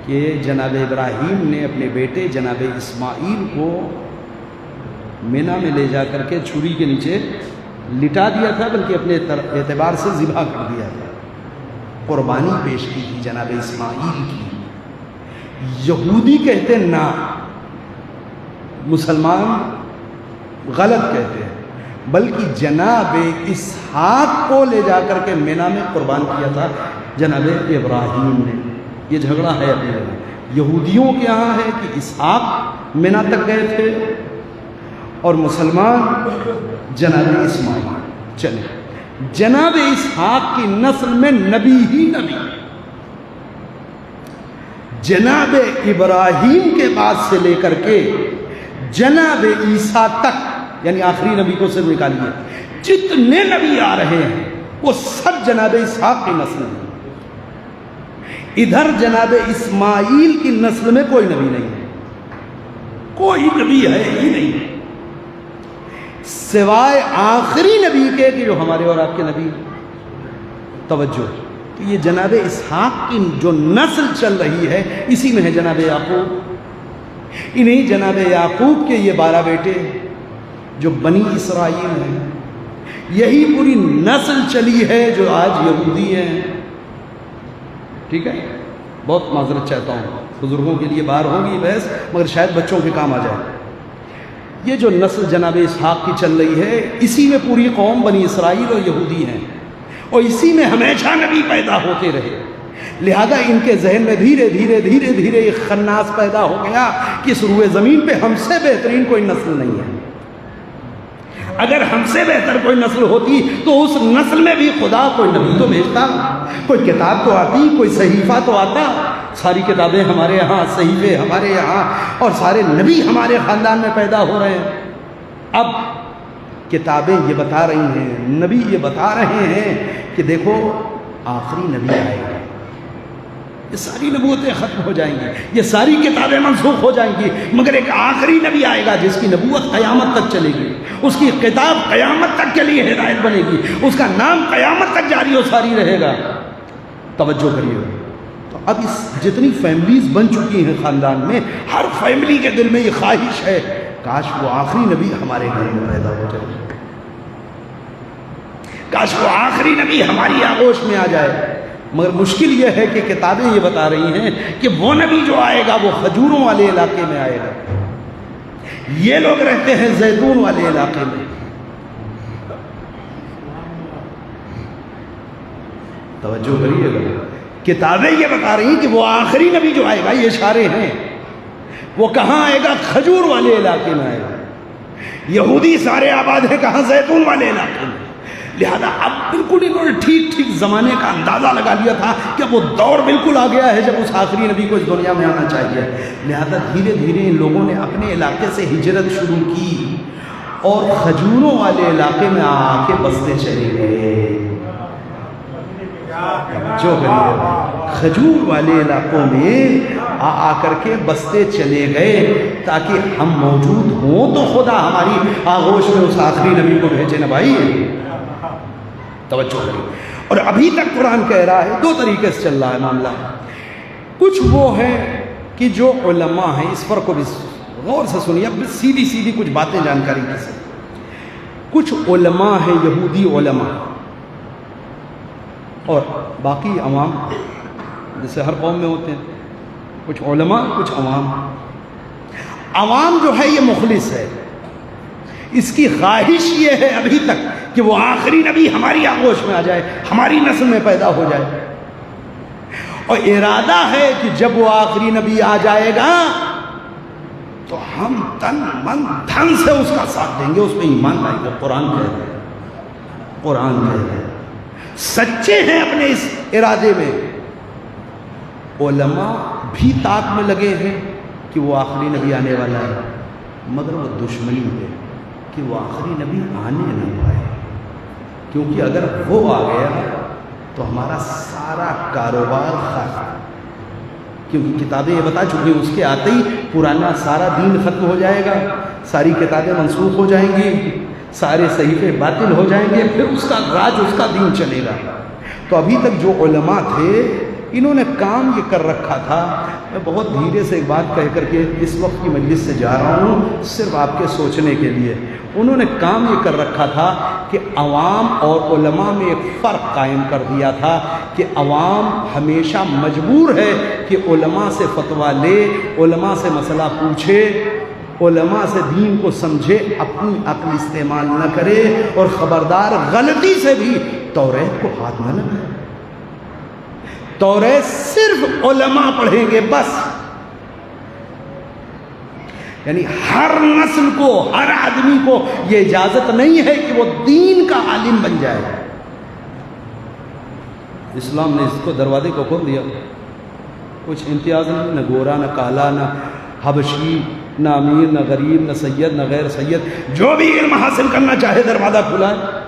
کہ جناب ابراہیم نے اپنے بیٹے جناب اسماعیل کو مینا میں لے جا کر کے چھری کے نیچے لٹا دیا تھا، بلکہ اپنے اعتبار سے ذبح کر دیا تھا، قربانی پیش کی تھی جناب اسماعیل کی۔ یہودی کہتے نہ، مسلمان غلط کہتے ہیں، بلکہ جناب اسحاق کو لے جا کر کے مینا میں قربان کیا تھا جناب ابراہیم نے۔ یہ جھگڑا ہے اپنے یہودیوں کے یہاں ہے کہ اسحاق مینا تک گئے تھے اور مسلمان جناب اسماعیل۔ چلے، جناب اسحاق کی نسل میں نبی ہی نبی، جناب ابراہیم کے بعد سے لے کر کے جناب عیسیٰ تک، یعنی آخری نبی کو صرف نکالیے، جتنے نبی آ رہے ہیں وہ سب جناب اسحاق کی نسل ہیں۔ ادھر جناب اسماعیل کی نسل میں کوئی نبی نہیں ہے، کوئی نبی ہے ہی نہیں سوائے آخری نبی کے کہ جو ہمارے اور آپ کے نبی۔ توجہ، تو یہ جناب اسحاق کی جو نسل چل رہی ہے اسی میں ہے جناب یعقوب۔ انہیں جناب یعقوب کے یہ 12 بیٹے جو بنی اسرائیل ہیں، یہی پوری نسل چلی ہے جو آج یہودی ہیں۔ ٹھیک ہے، بہت معذرت چاہتا ہوں، بزرگوں کے لیے بار ہوگی بحث مگر شاید بچوں کے کام آ جائے۔ یہ جو نسل جناب اسحاق کی چل رہی ہے اسی میں پوری قوم بنی اسرائیل اور یہودی ہیں، اور اسی میں ہمیشہ نبی پیدا ہوتے رہے۔ لہذا ان کے ذہن میں دھیرے دھیرے دھیرے دھیرے ایک خناس پیدا ہو گیا کہ اس روئے زمین پہ ہم سے بہترین کوئی نسل نہیں ہے۔ اگر ہم سے بہتر کوئی نسل ہوتی تو اس نسل میں بھی خدا کوئی نبی تو بھیجتا، کوئی کتاب تو آتی، کوئی صحیفہ تو آتا۔ ساری کتابیں ہمارے یہاں، صحیفے ہمارے یہاں، اور سارے نبی ہمارے خاندان میں پیدا ہو رہے ہیں۔ اب کتابیں یہ بتا رہی ہیں، نبی یہ بتا رہے ہیں کہ دیکھو آخری نبی آئے گا، یہ ساری نبوتیں ختم ہو جائیں گی، یہ ساری کتابیں منسوخ ہو جائیں گی، مگر ایک آخری نبی آئے گا جس کی نبوت قیامت تک چلے گی، اس کی کتاب قیامت تک کے لیے ہدایت بنے گی، اس کا نام قیامت تک جاری و ساری رہے گا۔ توجہ کریے، تو اب اس جتنی فیملیز بن چکی ہیں خاندان میں، ہر فیملی کے دل میں یہ خواہش ہے کاش وہ آخری نبی ہمارے گھر میں پیدا ہو جائے، کاش وہ آخری نبی ہماری آغوش میں آ جائے۔ مگر مشکل یہ ہے کہ کتابیں یہ بتا رہی ہیں کہ وہ نبی جو آئے گا وہ کھجوروں والے علاقے میں آئے گا، یہ لوگ رہتے ہیں زیتون والے علاقے میں۔ توجہ کریے گا، کتابیں یہ بتا رہی ہیں کہ وہ آخری نبی جو آئے گا، یہ اشارے ہیں، وہ کہاں آئے گا؟ کھجور والے علاقے میں آئے گا۔ یہودی سارے آباد ہیں کہاں؟ زیتون والے علاقے میں۔ لہذا اب بالکل انہوں نے ٹھیک ٹھیک زمانے کا اندازہ لگا لیا تھا کہ اب وہ دور بالکل آ گیا ہے جب اس آخری نبی کو اس دنیا میں آنا چاہیے۔ لہذا دھیرے دھیرے ان لوگوں نے اپنے علاقے سے ہجرت شروع کی اور کھجوروں والے علاقے میں آ کے بستے چلے گئے۔ جو کھجور والے علاقوں میں آ کر کے بستے چلے گئے تاکہ ہم موجود ہوں تو خدا ہماری آغوش میں اس آخری نبی کو بھیجے نا بھائی۔ توجہ کریں، اور ابھی تک قرآن کہہ رہا ہے، دو طریقے سے چل رہا ہے معاملہ۔ کچھ وہ ہیں کہ جو علماء ہیں، اس پر کو بھی غور سے سنیے، اب سیدھی سیدھی کچھ باتیں جانکاری کی سے۔ کچھ علماء ہیں یہودی علماء، اور باقی عوام جیسے ہر قوم میں ہوتے ہیں، کچھ علماء کچھ عوام۔ عوام جو ہے یہ مخلص ہے، اس کی خواہش یہ ہے ابھی تک کہ وہ آخری نبی ہماری آغوش میں آ جائے، ہماری نسل میں پیدا ہو جائے، اور ارادہ ہے کہ جب وہ آخری نبی آ جائے گا تو ہم تن من دھن سے اس کا ساتھ دیں گے، اس پہ ایمان لائیں گے۔ قرآن کہہ رہے ہیں، قرآن کہہ رہے ہیں، سچے ہیں اپنے اس ارادے میں۔ علماء بھی طاق میں لگے ہیں کہ وہ آخری نبی آنے والا ہے، مگر وہ دشمنی ہے کہ وہ آخری نبی آنے نہ پائے، کیونکہ اگر وہ آ گیا تو ہمارا سارا کاروبار خراب، کیونکہ کتابیں یہ بتا چکی اس کے آتے ہی پرانا سارا دین ختم ہو جائے گا، ساری کتابیں منسوخ ہو جائیں گی، سارے صحیفے باطل ہو جائیں گے، پھر اس کا راج، اس کا دین چلے گا۔ تو ابھی تک جو علماء تھے انہوں نے کام یہ کر رکھا تھا، میں بہت دھیرے سے ایک بات کہہ کر کے اس وقت کی مجلس سے جا رہا ہوں صرف آپ کے سوچنے کے لیے، انہوں نے کام یہ کر رکھا تھا کہ عوام اور علماء میں ایک فرق قائم کر دیا تھا کہ عوام ہمیشہ مجبور ہے کہ علماء سے فتویٰ لے، علماء سے مسئلہ پوچھے، علماء سے دین کو سمجھے، اپنی عقل استعمال نہ کرے، اور خبردار غلطی سے بھی توریت کو ہاتھ نہ لگائے۔ توریت صرف علماء پڑھیں گے بس، یعنی ہر نسل کو، ہر آدمی کو یہ اجازت نہیں ہے کہ وہ دین کا عالم بن جائے۔ اسلام نے اس کو دروازے کو کھول دیا، کچھ امتیاز نہیں، نہ گورا نہ کالا نہ حبشی نہ امیر نہ غریب نہ سید نہ غیر سید، جو بھی علم حاصل کرنا چاہے دروازہ کھلا ہے،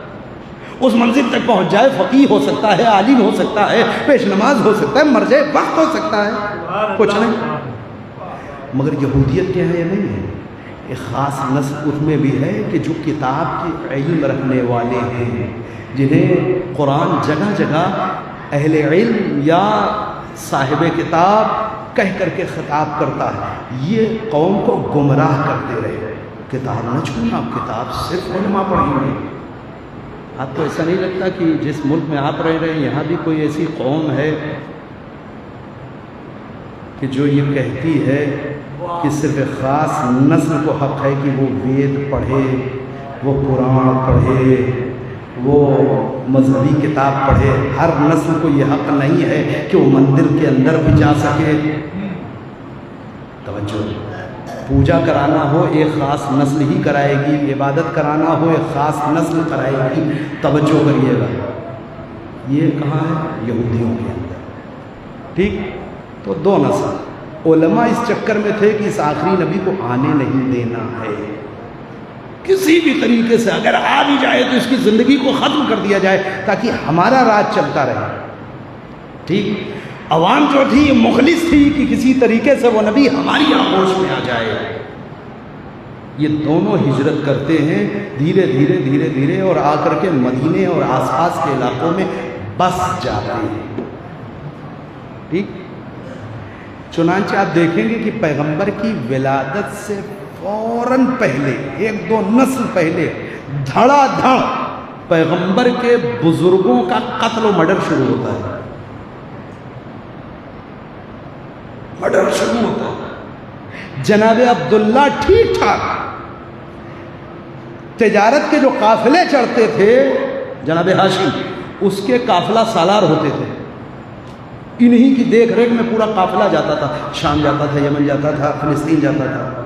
اس منزل تک پہنچ جائے، فقیہ ہو سکتا ہے، عالم ہو سکتا ہے، پیش نماز ہو سکتا ہے، مرجع وقت ہو سکتا ہے، کچھ نہیں۔ مگر یہودیت کیا ہے؟ یہ نہیں ہے، ایک خاص نسل اس میں بھی ہے کہ جو کتاب کے علم رکھنے والے ہیں، جنہیں قرآن جگہ جگہ اہل علم یا صاحب کتاب کہہ کر کے خطاب کرتا ہے، یہ قوم کو گمراہ کرتے رہے، کتاب نہ چھونا، کتاب صرف علماء پڑھیں گے۔ آپ کو ایسا نہیں لگتا کہ جس ملک میں آپ رہ رہے ہیں یہاں بھی کوئی ایسی قوم ہے کہ جو یہ کہتی ہے کہ صرف ایک خاص نسل کو حق ہے کہ وہ وید پڑھے، وہ قرآن پڑھے، وہ مذہبی کتاب پڑھے، ہر نسل کو یہ حق نہیں ہے کہ وہ مندر کے اندر بھی جا سکے؟ توجہ، پوجا کرانا ہو ایک خاص نسل ہی کرائے گی، عبادت کرانا ہو ایک خاص نسل کرائے گی۔ توجہ کریے گا، یہ کہاں ہے؟ یہودیوں کے اندر۔ ٹھیک، تو دو نسل، علماء اس چکر میں تھے کہ اس آخری نبی کو آنے نہیں دینا ہے، کسی بھی طریقے سے اگر آ بھی جائے تو اس کی زندگی کو ختم کر دیا جائے تاکہ ہمارا راج چلتا رہے. ٹھیک، عوام جو تھی یہ مخلص تھی کہ کسی طریقے سے وہ نبی ہماری آغوش میں آ جائے. یہ دونوں ہجرت کرتے ہیں دھیرے دھیرے دھیرے دھیرے اور آ کر کے مدینے اور آس پاس کے علاقوں میں بس جاتے ہیں. ٹھیک، چنانچہ آپ دیکھیں گے کہ پیغمبر کی ولادت سے فوراً پہلے 1-2 نسل پہلے دھڑا دھڑ پیغمبر کے بزرگوں کا قتل و مرڈر شروع ہوتا ہے. مرڈر شروع ہوتا ہے. جناب عبداللہ ٹھیک ٹھاک تجارت کے جو قافلے چڑھتے تھے جناب ہاشم، اس کے قافلہ سالار ہوتے تھے. انہی کی دیکھ ریکھ میں پورا قافلہ جاتا تھا، شام جاتا تھا، یمن جاتا تھا، فلسطین جاتا تھا.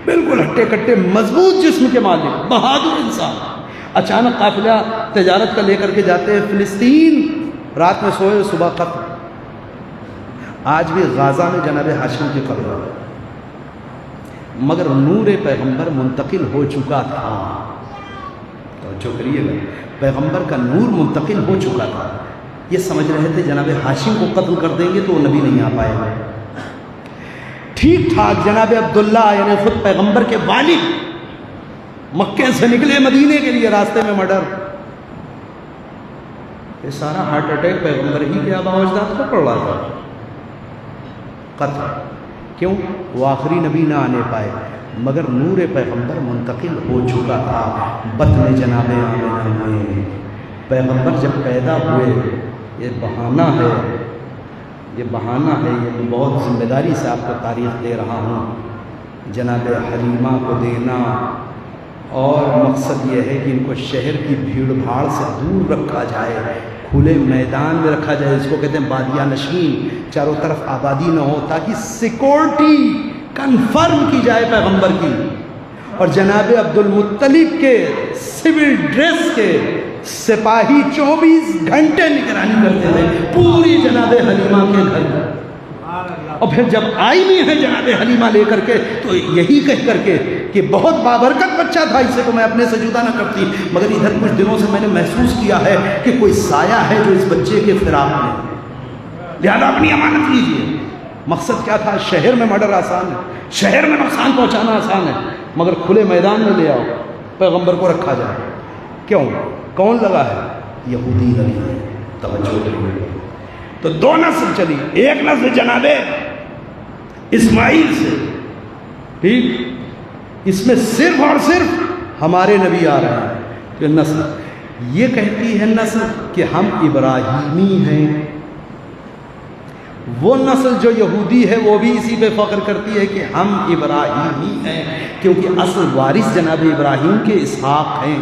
بالکل ہٹے کٹے مضبوط جسم کے مالک، بہادر انسان. اچانک قافلہ تجارت کا لے کر کے جاتے ہیں فلسطین، رات میں سوئے صبح قتل. آج بھی غازہ میں جناب ہاشم کی قبر ہے، مگر نور پیغمبر منتقل ہو چکا تھا. توجہ کریے گا، پیغمبر کا نور منتقل ہو چکا تھا. یہ سمجھ رہے تھے جناب ہاشم کو قتل کر دیں گے تو وہ نبی نہیں آ پائے گا. ٹھیک ٹھاک جناب عبداللہ یعنی خود پیغمبر کے والد مکے سے نکلے مدینے کے لیے، راستے میں مرڈر. یہ سارا ہارٹ اٹیک پیغمبر ہی کے آباء و اجداد کو پڑ رہا تھا. قتل کیوں؟ وہ آخری نبی نہ آنے پائے، مگر نور پیغمبر منتقل ہو چکا تھا. بطن جناب آمنہ میں پیغمبر جب پیدا ہوئے، یہ بہانہ ہے، یہ بہانہ ہے، یہ میں بہت ذمہ داری سے آپ کو تاریخ دے رہا ہوں. جناب حلیمہ کو دینا، اور مقصد یہ ہے کہ ان کو شہر کی بھیڑ بھاڑ سے دور رکھا جائے، کھلے میدان میں رکھا جائے. اس کو کہتے ہیں بادیہ نشین، چاروں طرف آبادی نہ ہو تاکہ سیکورٹی کنفرم کی جائے پیغمبر کی. اور جناب عبد المطلب کے سول ڈریس کے سپاہی 24 گھنٹے نگرانی کرتے تھے پوری جناب حلیمہ کے گھر. اور پھر جب آئی بھی ہے جناب حلیمہ لے کر کے تو یہی کہہ کر کے کہ بہت بابرکت بچہ تھا، اسے تو میں اپنے سے جدا نہ کرتی، مگر ادھر کچھ دنوں سے میں نے محسوس کیا ہے کہ کوئی سایہ ہے جو اس بچے کے فراق میں، لہذا اپنی امانت لیجیے. مقصد کیا تھا؟ شہر میں مرڈر آسان ہے، شہر میں نقصان پہنچانا آسان ہے، مگر کھلے میدان میں لے آؤ، پیغمبر کو رکھا جائے. کیوں؟ کون لگا ہے؟ یہودی لگی ہے. توجہ کریے. تو 2 نسل چلی، ایک نسل جناب اسماعیل سے، ٹھیک، اس میں صرف اور صرف ہمارے نبی آ رہے ہیں. کہ نسل یہ کہتی ہے نسل کہ ہم ابراہیمی ہیں. وہ نسل جو یہودی ہے وہ بھی اسی پہ فخر کرتی ہے کہ ہم ابراہیمی ہیں، کیونکہ اصل وارث جناب ابراہیم کے اسحاق ہیں.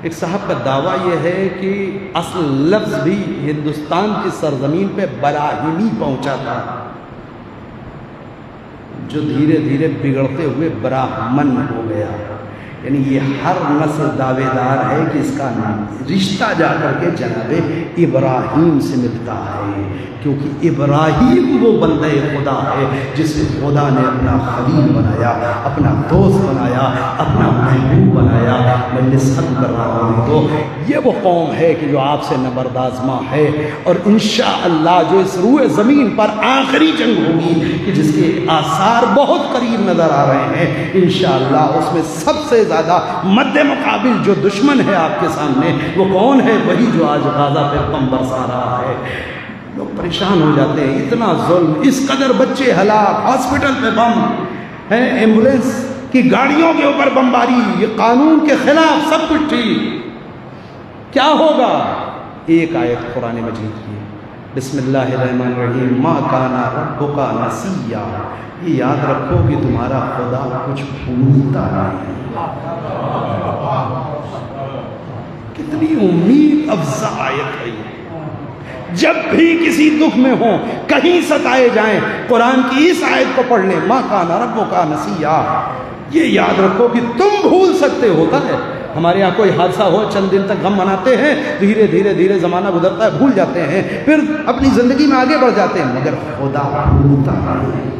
ایک صاحب کا دعویٰ یہ ہے کہ اصل لفظ بھی ہندوستان کی سرزمین پہ براہیمی پہنچا تھا، جو دھیرے دھیرے بگڑتے ہوئے براہمن ہو گیا. یعنی یہ ہر نسل دعوے دار ہے کہ اس کا رشتہ جا کر کے جناب ابراہیم سے ملتا ہے، کیونکہ ابراہیم وہ بندہ خدا ہے جسے خدا نے اپنا خلیل بنایا، اپنا دوست بنایا، اپنا محبوب بنایا. میں ختم کر رہا ہوں تو یہ وہ قوم ہے کہ جو آپ سے نبردآزما ہے، اور انشاءاللہ جو اس روئے زمین پر آخری جنگ ہوگی کہ جس کے آثار بہت قریب نظر آ رہے ہیں، انشاءاللہ اس میں سب سے زیادہ مد مقابل جو دشمن ہے آپ کے سامنے وہ کون ہے؟ وہی جو آج غازہ پہ بم برسا رہا ہے. لوگ پریشان ہو جاتے ہیں، اتنا ظلم، اس قدر بچے ہلاک، ہاسپٹل پہ بم ہے، ایمبولینس کی گاڑیوں کے اوپر بمباری، یہ قانون کے خلاف سب کچھ ٹھیک. کیا ہوگا؟ ایک آیت قرآن مجید کی، بسم اللہ الرحمن الرحیم، ما کان ربک نسیا. یہ یاد رکھو کہ تمہارا خدا کچھ بھولتا نہیں. کتنی امید افزا آیت ہے. جب بھی کسی دکھ میں ہوں، کہیں ستائے جائیں، قرآن کی اس آیت کو پڑھ لیں، ما کان ربک نسیا. یہ یاد رکھو کہ تم بھول سکتے. ہوتا ہے ہمارے یہاں کوئی حادثہ ہو، چند دن تک غم مناتے ہیں، دھیرے دھیرے دھیرے زمانہ گزرتا ہے، بھول جاتے ہیں، پھر اپنی زندگی میں آگے بڑھ جاتے ہیں، مگر خدا بھولتا نہیں.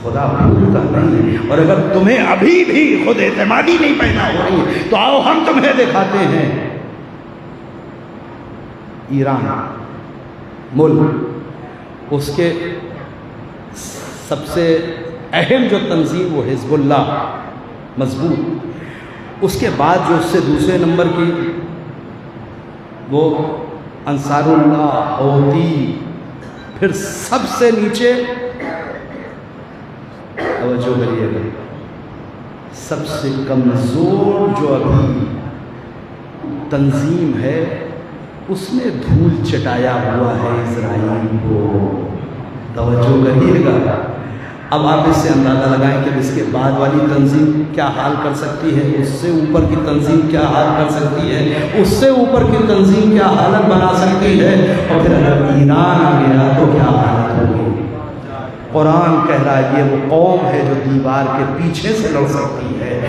خدا بھولتا نہیں. اور اگر تمہیں ابھی بھی خود اعتمادی نہیں پیدا ہو رہی تو آؤ ہم تمہیں دکھاتے ہیں. ایران ملک، اس کے سب سے اہم جو تنظیم وہ حزب اللہ مضبوط، اس کے بعد جو اس سے دوسرے نمبر کی وہ انصار اللہ ہوتی، پھر سب سے نیچے توجہ کریے گا، سب سے کمزور جو ابھی تنظیم ہے اس نے دھول چٹایا ہوا ہے اسرائیل کو. توجہ کریے گا. اب آپ اس سے اندازہ لگائیں کہ اس کے بعد والی تنظیم کیا حال کر سکتی ہے، اس سے اوپر کی تنظیم کیا حال کر سکتی ہے، اس سے اوپر کی تنظیم کیا حالت بنا سکتی ہے، اور پھر اگر ایران آ گیا تو کیا حالت ہوگی. قرآن کہہ رہا ہے یہ وہ قوم ہے جو دیوار کے پیچھے سے لڑ سکتی ہے،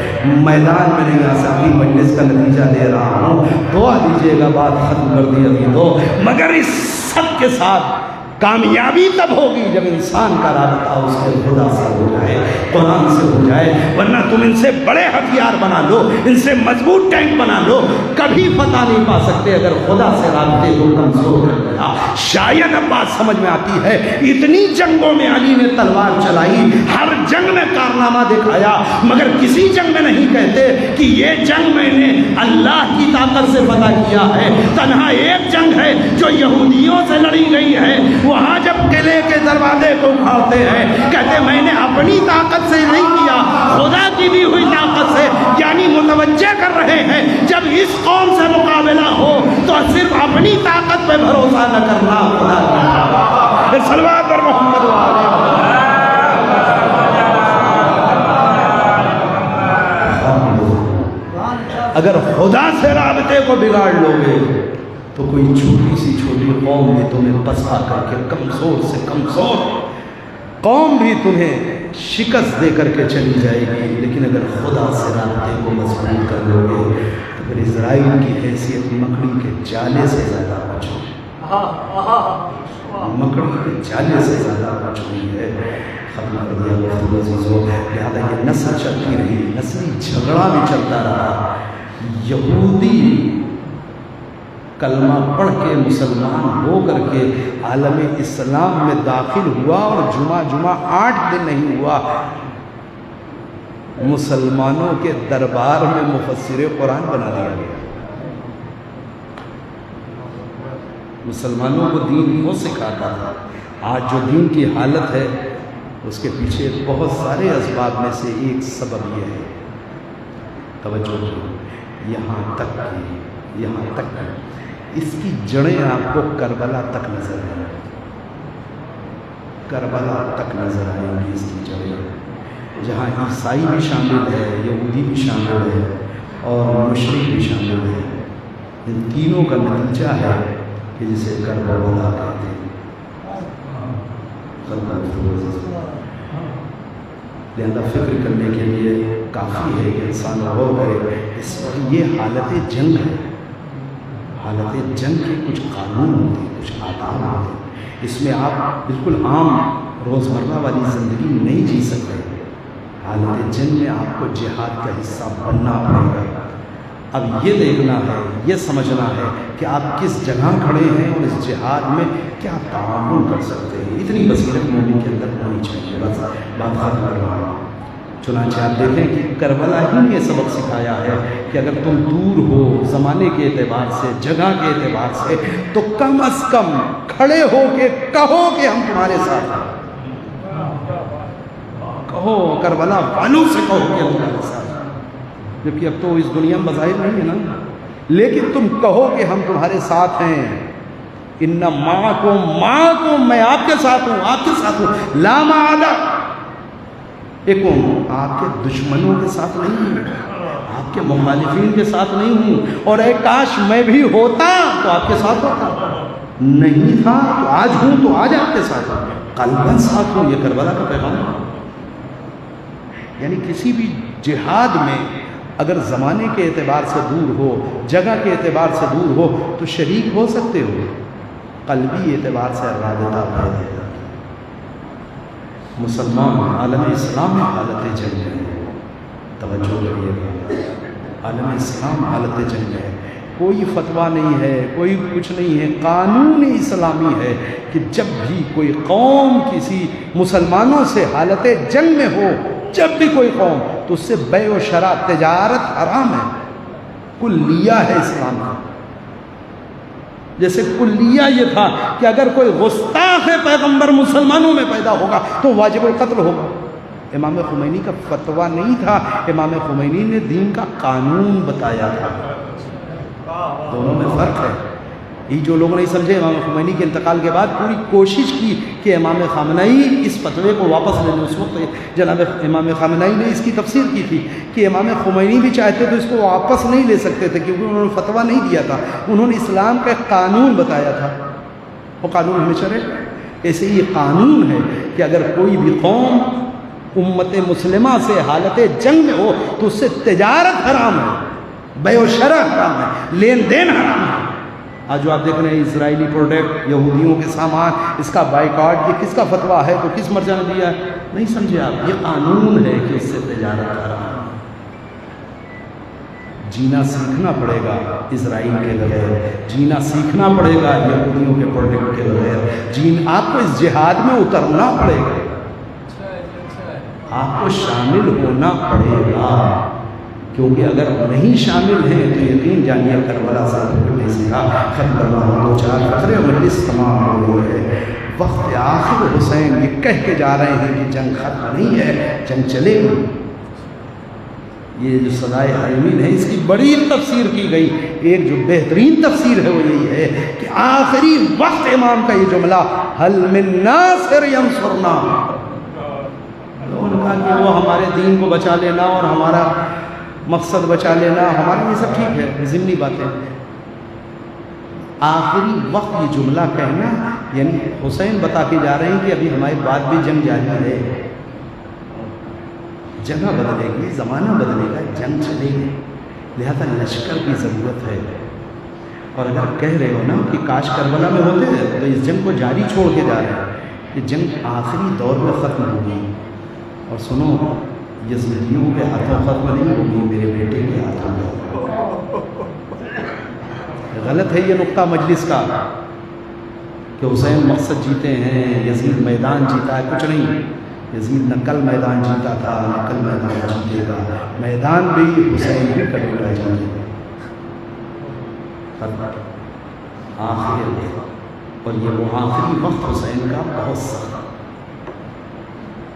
میدان میں نہیں آ سکتی. مجلس کا نتیجہ دے رہا ہوں، دعا دیجیے گا، بات ختم کر دی ابھی تو. مگر اس سب کے ساتھ کامیابی تب ہوگی جب انسان کا رابطہ اس کے خدا سے ہو جائے، قرآن سے ہو جائے. ورنہ تم ان سے بڑے ہتھیار بنا لو، ان سے مضبوط ٹینک بنا لو، کبھی فتح نہیں پا سکتے اگر خدا سے رابطے کو کمزور کر دیا. شاید اب بات سمجھ میں آتی ہے. اتنی جنگوں میں علی نے تلوار چلائی، ہر جنگ میں کارنامہ دکھایا، مگر کسی جنگ میں نہیں کہتے کہ یہ جنگ میں نے اللہ کی طاقت سے فتح کیا ہے. تنہا ایک جنگ ہے جو یہودیوں سے لڑی گئی ہے. وہاں جب قلعے کے دروازے کو اکھاڑتے ہیں کہتے میں نے اپنی طاقت سے نہیں کیا، خدا کی دی ہوئی طاقت سے. یعنی متوجہ کر رہے ہیں جب اس قوم سے مقابلہ ہو تو صرف اپنی طاقت پہ بھروسہ نہ کرنا، خدا کی صلوات پر محمد اگر خدا سے رابطے کو بگاڑ لو گے تو کوئی چھوٹی سی چھوٹی قوم بھی تمہیں پسا کر کے کمزور سے کمزور قوم بھی تمہیں شکست دے کر کے چلی جائے گی. لیکن اگر خدا سے رابطے کو مضبوط کر لو گے تو پھر اسرائیل کی حیثیت مکڑی کے جالے سے زیادہ بچ ہوئی، مکڑی کے جالے سے زیادہ بچ ہوئی ہے. ختم کر دیا گفتگو عزیزو. لہٰذا یہ نسل چلتی رہی، نسلی جھگڑا بھی چلتا رہا. یہودی کلمہ پڑھ کے مسلمان ہو کر کے عالم اسلام میں داخل ہوا اور جمعہ 8 دن نہیں ہوا مسلمانوں کے دربار میں مفسر قرآن بنا دیا گیا. مسلمانوں کو دین وہ سکھاتا تھا. آج جو دین کی حالت ہے اس کے پیچھے بہت سارے اسباب میں سے ایک سبب یہ ہے. توجہ یہاں تک اس کی جڑیں آپ کو کربلا تک نظر آئیں، کربلا تک نظر آئیں گی اس کی جڑیں، جہاں عیسائی بھی شامل ہے، یہودی بھی شامل ہے اور مشرک بھی شامل ہے. ان تینوں کا نتیجہ ہے کہ جسے کربلا کہتے ہیں. لہذا فکر کرنے کے لیے کافی ہے کہ انسان غور کرے. اس وقت یہ حالت جنگ ہے. حالت جنگ کے کچھ قانون ہوتے ہیں، کچھ آداب ہوتے ہیں. اس میں آپ بالکل عام روزمرہ والی زندگی نہیں جی سکتے. حالت جنگ میں آپ کو جہاد کا حصہ بننا پڑے گا. اب یہ دیکھنا ہے، یہ سمجھنا ہے کہ آپ کس جگہ کھڑے ہیں اور اس جہاد میں کیا تعاون کر سکتے ہیں. اتنی بصیرت مومن کے اندر ہونی چاہیے. بس بات ختم کر رہا ہوں. چنانچہ آپ دیکھیں کہ کربلا ہی نے سبق سکھایا ہے کہ اگر تم دور ہو زمانے کے اعتبار سے، جگہ کے اعتبار سے، تو کم از کم کھڑے ہو کے کہو کہ ہم تمہارے ساتھ ہیں. کہو کربلا والوں سے کہو کہ ہم تمہارے ساتھ ہیں. جبکہ اب تو اس دنیا میں بظاہر نہیں ہے نا، لیکن تم کہو کہ ہم تمہارے ساتھ ہیں. ان معکم میں آپ کے ساتھ ہوں، آپ کے ساتھ ہوں. لا معاذ آپ کے دشمنوں کے ساتھ نہیں ہوں، آپ کے مخالفین کے ساتھ نہیں ہوں. اور اے کاش میں بھی ہوتا تو آپ کے ساتھ ہوتا. نہیں تھا تو آج ہوں، تو آج آپ کے ساتھ ہوں. قلباً ساتھ ہوں. یہ کربلا کا پیغام ہے. یعنی کسی بھی جہاد میں اگر زمانے کے اعتبار سے دور ہو، جگہ کے اعتبار سے دور ہو تو شریک ہو سکتے ہو. قلبی اعتبار سے رابطہ پیدا ہے. مسلمان عالم اسلام میں حالت جنگ ہے. توجہ کریے گا، عالم اسلام حالت جنگ ہے. کوئی فتویٰ نہیں ہے، کوئی کچھ نہیں ہے. قانون اسلامی ہے کہ جب بھی کوئی قوم کسی مسلمانوں سے حالت جنگ میں ہو، جب بھی کوئی قوم، تو اس سے بیع و شراء تجارت حرام ہے. کلیہ ہے اسلام کا. جیسے کلیہ یہ تھا کہ اگر کوئی گستاخ پیغمبر مسلمانوں میں پیدا ہوگا تو واجب القتل ہوگا. امام خمینی کا فتویٰ نہیں تھا، امام خمینی نے دین کا قانون بتایا تھا. دونوں میں فرق ہے. یہ جو لوگ نہیں سمجھے، امام خمینی کے انتقال کے بعد پوری کوشش کی کہ امام خامنئی اس فتوے کو واپس لے لیں. اس وقت جناب امام خامنئی نے اس کی تفسیر کی تھی کہ امام خمینی بھی چاہتے تو اس کو واپس نہیں لے سکتے تھے، کیونکہ انہوں نے فتویٰ نہیں دیا تھا، انہوں نے اسلام کا ایک قانون بتایا تھا. وہ قانون ہمیشہ رہے. ایسے ہی قانون ہے کہ اگر کوئی بھی قوم امت مسلمہ سے حالت جنگ میں ہو تو اس سے تجارت حرام ہے، بیع و شراء حرام ہے، لین دین حرام ہے. آج جو آپ دیکھ رہے ہیں اسرائیلی پروڈکٹ، یہودیوں کے سامان، اس کا بائیکاٹ، یہ کس کا فتویٰ ہے؟ تو کس مرجع نے دیا ہے؟ نہیں سمجھے آپ. یہ قانون ہے کہ اس سے تجارت حرام ہے. جینا سیکھنا پڑے گا اسرائیل کے بغیر، جینا سیکھنا پڑے گا یہودیوں کے پروڈکٹ کے بغیر. آپ کو اس جہاد میں اترنا پڑے گا، آپ کو شامل ہونا پڑے گا. کیونکہ اگر نہیں شامل ہیں تو یقین جانیے کربلا سے نہیں سیکھا. ختم کرنا ہو دو چار فقرے مجلس تمام ہو رہے ہیں. وقت آخر حسین یہ کہہ کے جا رہے ہیں کہ جنگ ختم نہیں ہے، جنگ چلے گی. یہ جو سزائے حرمین ہے اس کی بڑی تفسیر کی گئی. ایک جو بہترین تفسیر ہے وہ یہی ہے کہ آخری وقت امام کا یہ جملہ حل من ناصر ینصرنا، انہوں نے کہا کہ وہ ہمارے دین کو بچا لینا اور ہمارا مقصد بچا لینا، ہمارا یہ سب ٹھیک ہے، ضمنی باتیں. آخری وقت یہ جملہ کہنا، یعنی حسین بتا کے جا رہے ہیں کہ ابھی ہمارے بعد بھی جنگ جاری ہے. جگہ بدلے گی، زمانہ بدلے گا، جنگ چلے گی، لہذا لشکر کی ضرورت ہے. اور اگر کہہ رہے ہو نا کہ کاش کربلا میں ہوتے ہیں تو اس جنگ کو جاری چھوڑ کے جا رہے ہیں. یہ جنگ آخری دور میں ختم ہوگی. اور سنو، یزیدیوں کے ہاتھوں ختم نہیں ہوگی، میرے بیٹے کے ہاتھوں میں. غلط ہے یہ نقطہ مجلس کا کہ حسین مقصد جیتے ہیں، یزید میدان جیتا ہے. کچھ نہیں. یزید نہ کل میدان جیتا تھا، نہ کل میدان جیتے گا. میدان بھی حسین بھی کبھی رہ جائیں گے. آخر اور یہ وہ آخری وقت حسین کا بہت سخت،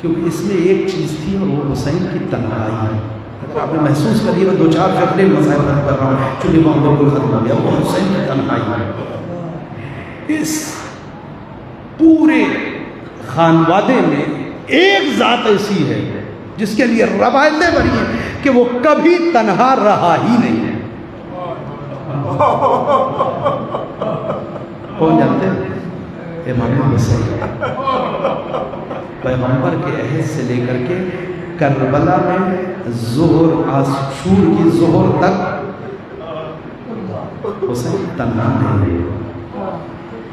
کیونکہ اس میں ایک چیز تھی اور وہ حسین کی تنہائی. اگر آپ نے محسوس کری، میں دو چار فقرے مسائل کر رہا ہوں چونکہ وہاں بالکل ختم ہو گیا. وہ حسین کی تنہائی. اس پورے خانوادے میں ایک ذات ایسی ہے جس کے لیے روایتیں بڑی ہیں کہ وہ کبھی تنہا رہا ہی نہیں ہے. کون جانتے ہیں؟ امام حسین. پیغمبر کے عہد سے لے کر کے کربلا میں ظہر، عاشور کی ظہر تک حسین تنہا نہیں.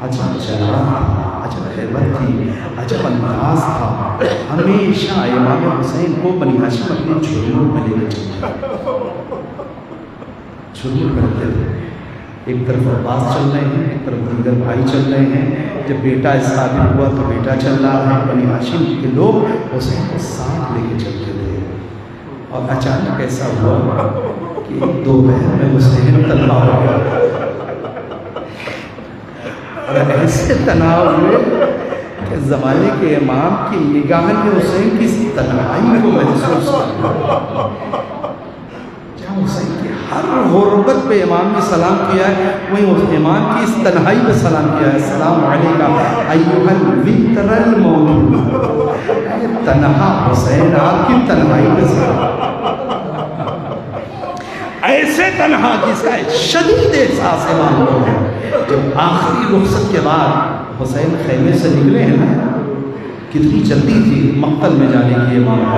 عجب جلال تھا، عجب خیبت تھی، عجب انداز تھا. ہمیشہ امام حسین کو بنی ہاشم اپنے جھرمٹ میں لے کے چلتے، جھرمٹ کرتے تھے. ایک طرف عباس چل رہے ہیں، ایک طرف دیگر بھائی چل رہے ہیں. جب بیٹا اس قابل ہوا تو بیٹا چل رہا ہے. بنی ہاشم کے لوگ حسین کو ساتھ لے کے چلتے تھے. اور اچانک ایسا ہوا کہ دوپہر میں حسین تنہا ہو گیا. اور ایسے تنہا ہوئے کہ زمانے کے امام کی نگاہ نے حسین کی تنہائی کو محسوس کیا. جہاں حسین کی ہر غربت پہ امام نے سلام کیا ہے، وہیں اس امام کی اس تنہائی پہ سلام کیا ہے. السلام علیکم ایھا الوتر المولود. تنہا حسین آپ کی تنہائی پہ سلام. ایسے تنہا جس کا شدید احساس امام کو ہے. جب آخری رخصت کے بعد حسین خیمے سے نکلے ہیں نا، کتنی جلدی تھی مقتل میں جانے کی امام کو.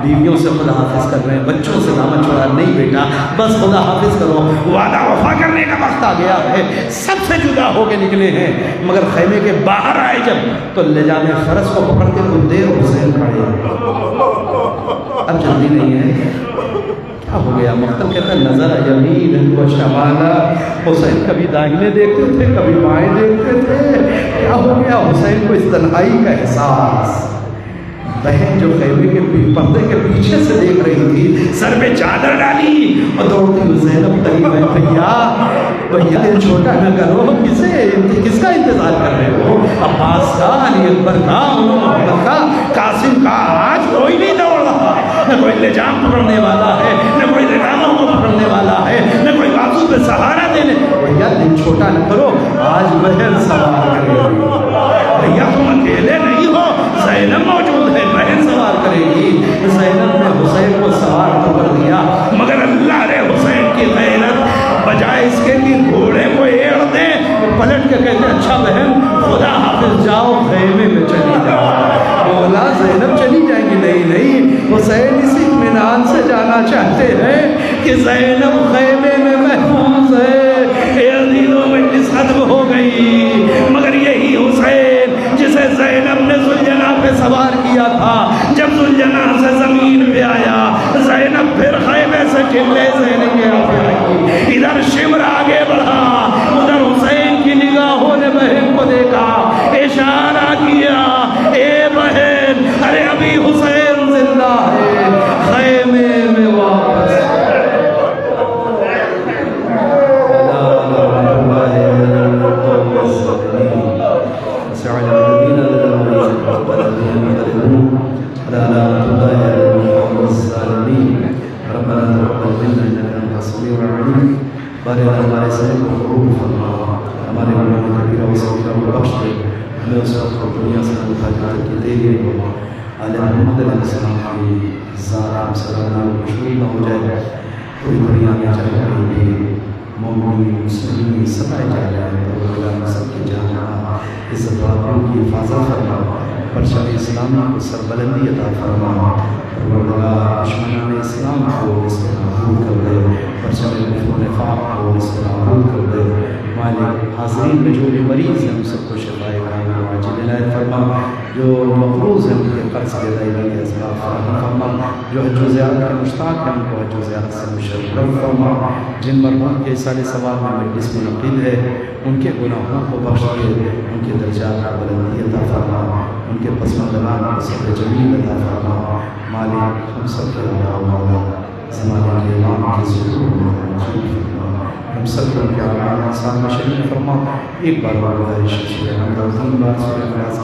بیویوں سے خدا حافظ کر رہے ہیں, بچوں سے دامن چھوڑا نہیں بیٹا, بس خدا حافظ کرو, وعدہ وفا کرنے کا وقت آ گیا ہے, سب سے جدا ہو کے نکلے ہیں, مگر خیمے کے باہر آئے جب تو لے جانے فرس کو پکڑ کے کچھ دیر حسین کھڑے, اب جلدی نہیں ہے, کیا ہو گیا؟ مقتل کہتا ہے نظر یمین و شمالا, حسین کبھی داہنے دیکھتے تھے کبھی بائیں دیکھتے تھے, کیا ہو گیا؟ حسین کو اس تنہائی کا احساس. بہن جو خیمے کے پردے کے پیچھے سے دیکھ رہی تھی, سر پہ چادر ڈالی اور دوڑتی ہوئی زینب قریب ہے, بھیا دل چھوٹا نہ کرو, کس کا انتظار کر رہے ہو؟ عباس کا, علی اکبر کا, محمد کا, قاسم کا, آج کوئی نہیں دوڑ رہا, نہ کوئی لجام پکڑنے والا ہے, نہ کوئی لگاموں کو پکڑنے والا ہے, نہ کوئی بازو پہ سہارا دینے. بھیا دل چھوٹا نہ کرو, آج بہن سوار کرے گی. بھیا تم اکیلے نہیں ہو, زینب موجود ہے, بہن سوار کرے گی. زینب نے حسین کو سوار تو کر دیا, مگر اللہ نے حسین کی غیرت بجائے اس کے کہ گھوڑے کو ایڑ دے, پلٹ کے کہتے اچھا بہن خدا حافظ جاؤ, خیمے میں چلی جاؤ. بولا زینب چلی جائیں گی, نہیں, حسین اسی اطمینان سے جانا چاہتے ہیں کہ زینب خیمے میں محفوظ ہے. عزیزوں مجلس ختم ہو گئی, مگر یہی حسین جسے زینب نے ذوالجناح پہ سوار کیا تھا, جب ذوالجناح سے زمین پہ آیا, زینب پھر خیمے سے چلے زینب کے آگے رکھی, ادھر شمر آگے بڑھا, ادھر حسین کی نگاہوں نے بہن کو دیکھا, اشارہ کیا, اے بہن, ارے ابھی حسین زندہ ہے, خیمے میں واپس. ہمارے سب کو قبول فرما, ہمارے گناہ کبیرہ و صغیرہ کو بخش دے, ہمیں اس وقت کو دنیا سے مخاطبت کی دے گئے. آل محمد علیہ السلام کی زارام سلامہ مشہور نہ ہو جائے, پوری دنیا میں چاہے گی مومنین مسلمین سبائے جا جائے, تو اللہ سب کی جانا عزت واقعوں کی حفاظت فرما, پرچم اسلام کو سربلندی عطا فرما. اللہ دشمنان اسلام کو اس کے نابود کر دے, پرچم کفر و نفاق کو اس کے نابود کر دے. مالک حاضرین میں جو بھی مریض ہیں ان سب کو شفائے کاملہ عاجل عنایت فرما, جو مقروض ہیں ان کے قرض کے ادائیگی کے اسباب فراہم فرما, جو حج و زیارت کے مشتاق ہیں ان کو حج و زیارت سے مشرف فرما. جن مرحوم کے سال ثواب میں مجلس منعقد ہے ان کے گناہوں کو بخش دے, ان کے درجات کو بلندی عطا فرما, ان کے پسماندگان کو صبر جمیل عطا فرما. مالک ہم سب کے مولا زمانے کے امام کی ضرور موجود فرما, ہم سب کو ان کے اعمال آسان میں شریک فرما. ایک بار گزارش ہے, ہم روزانہ بات سورہ اخلاص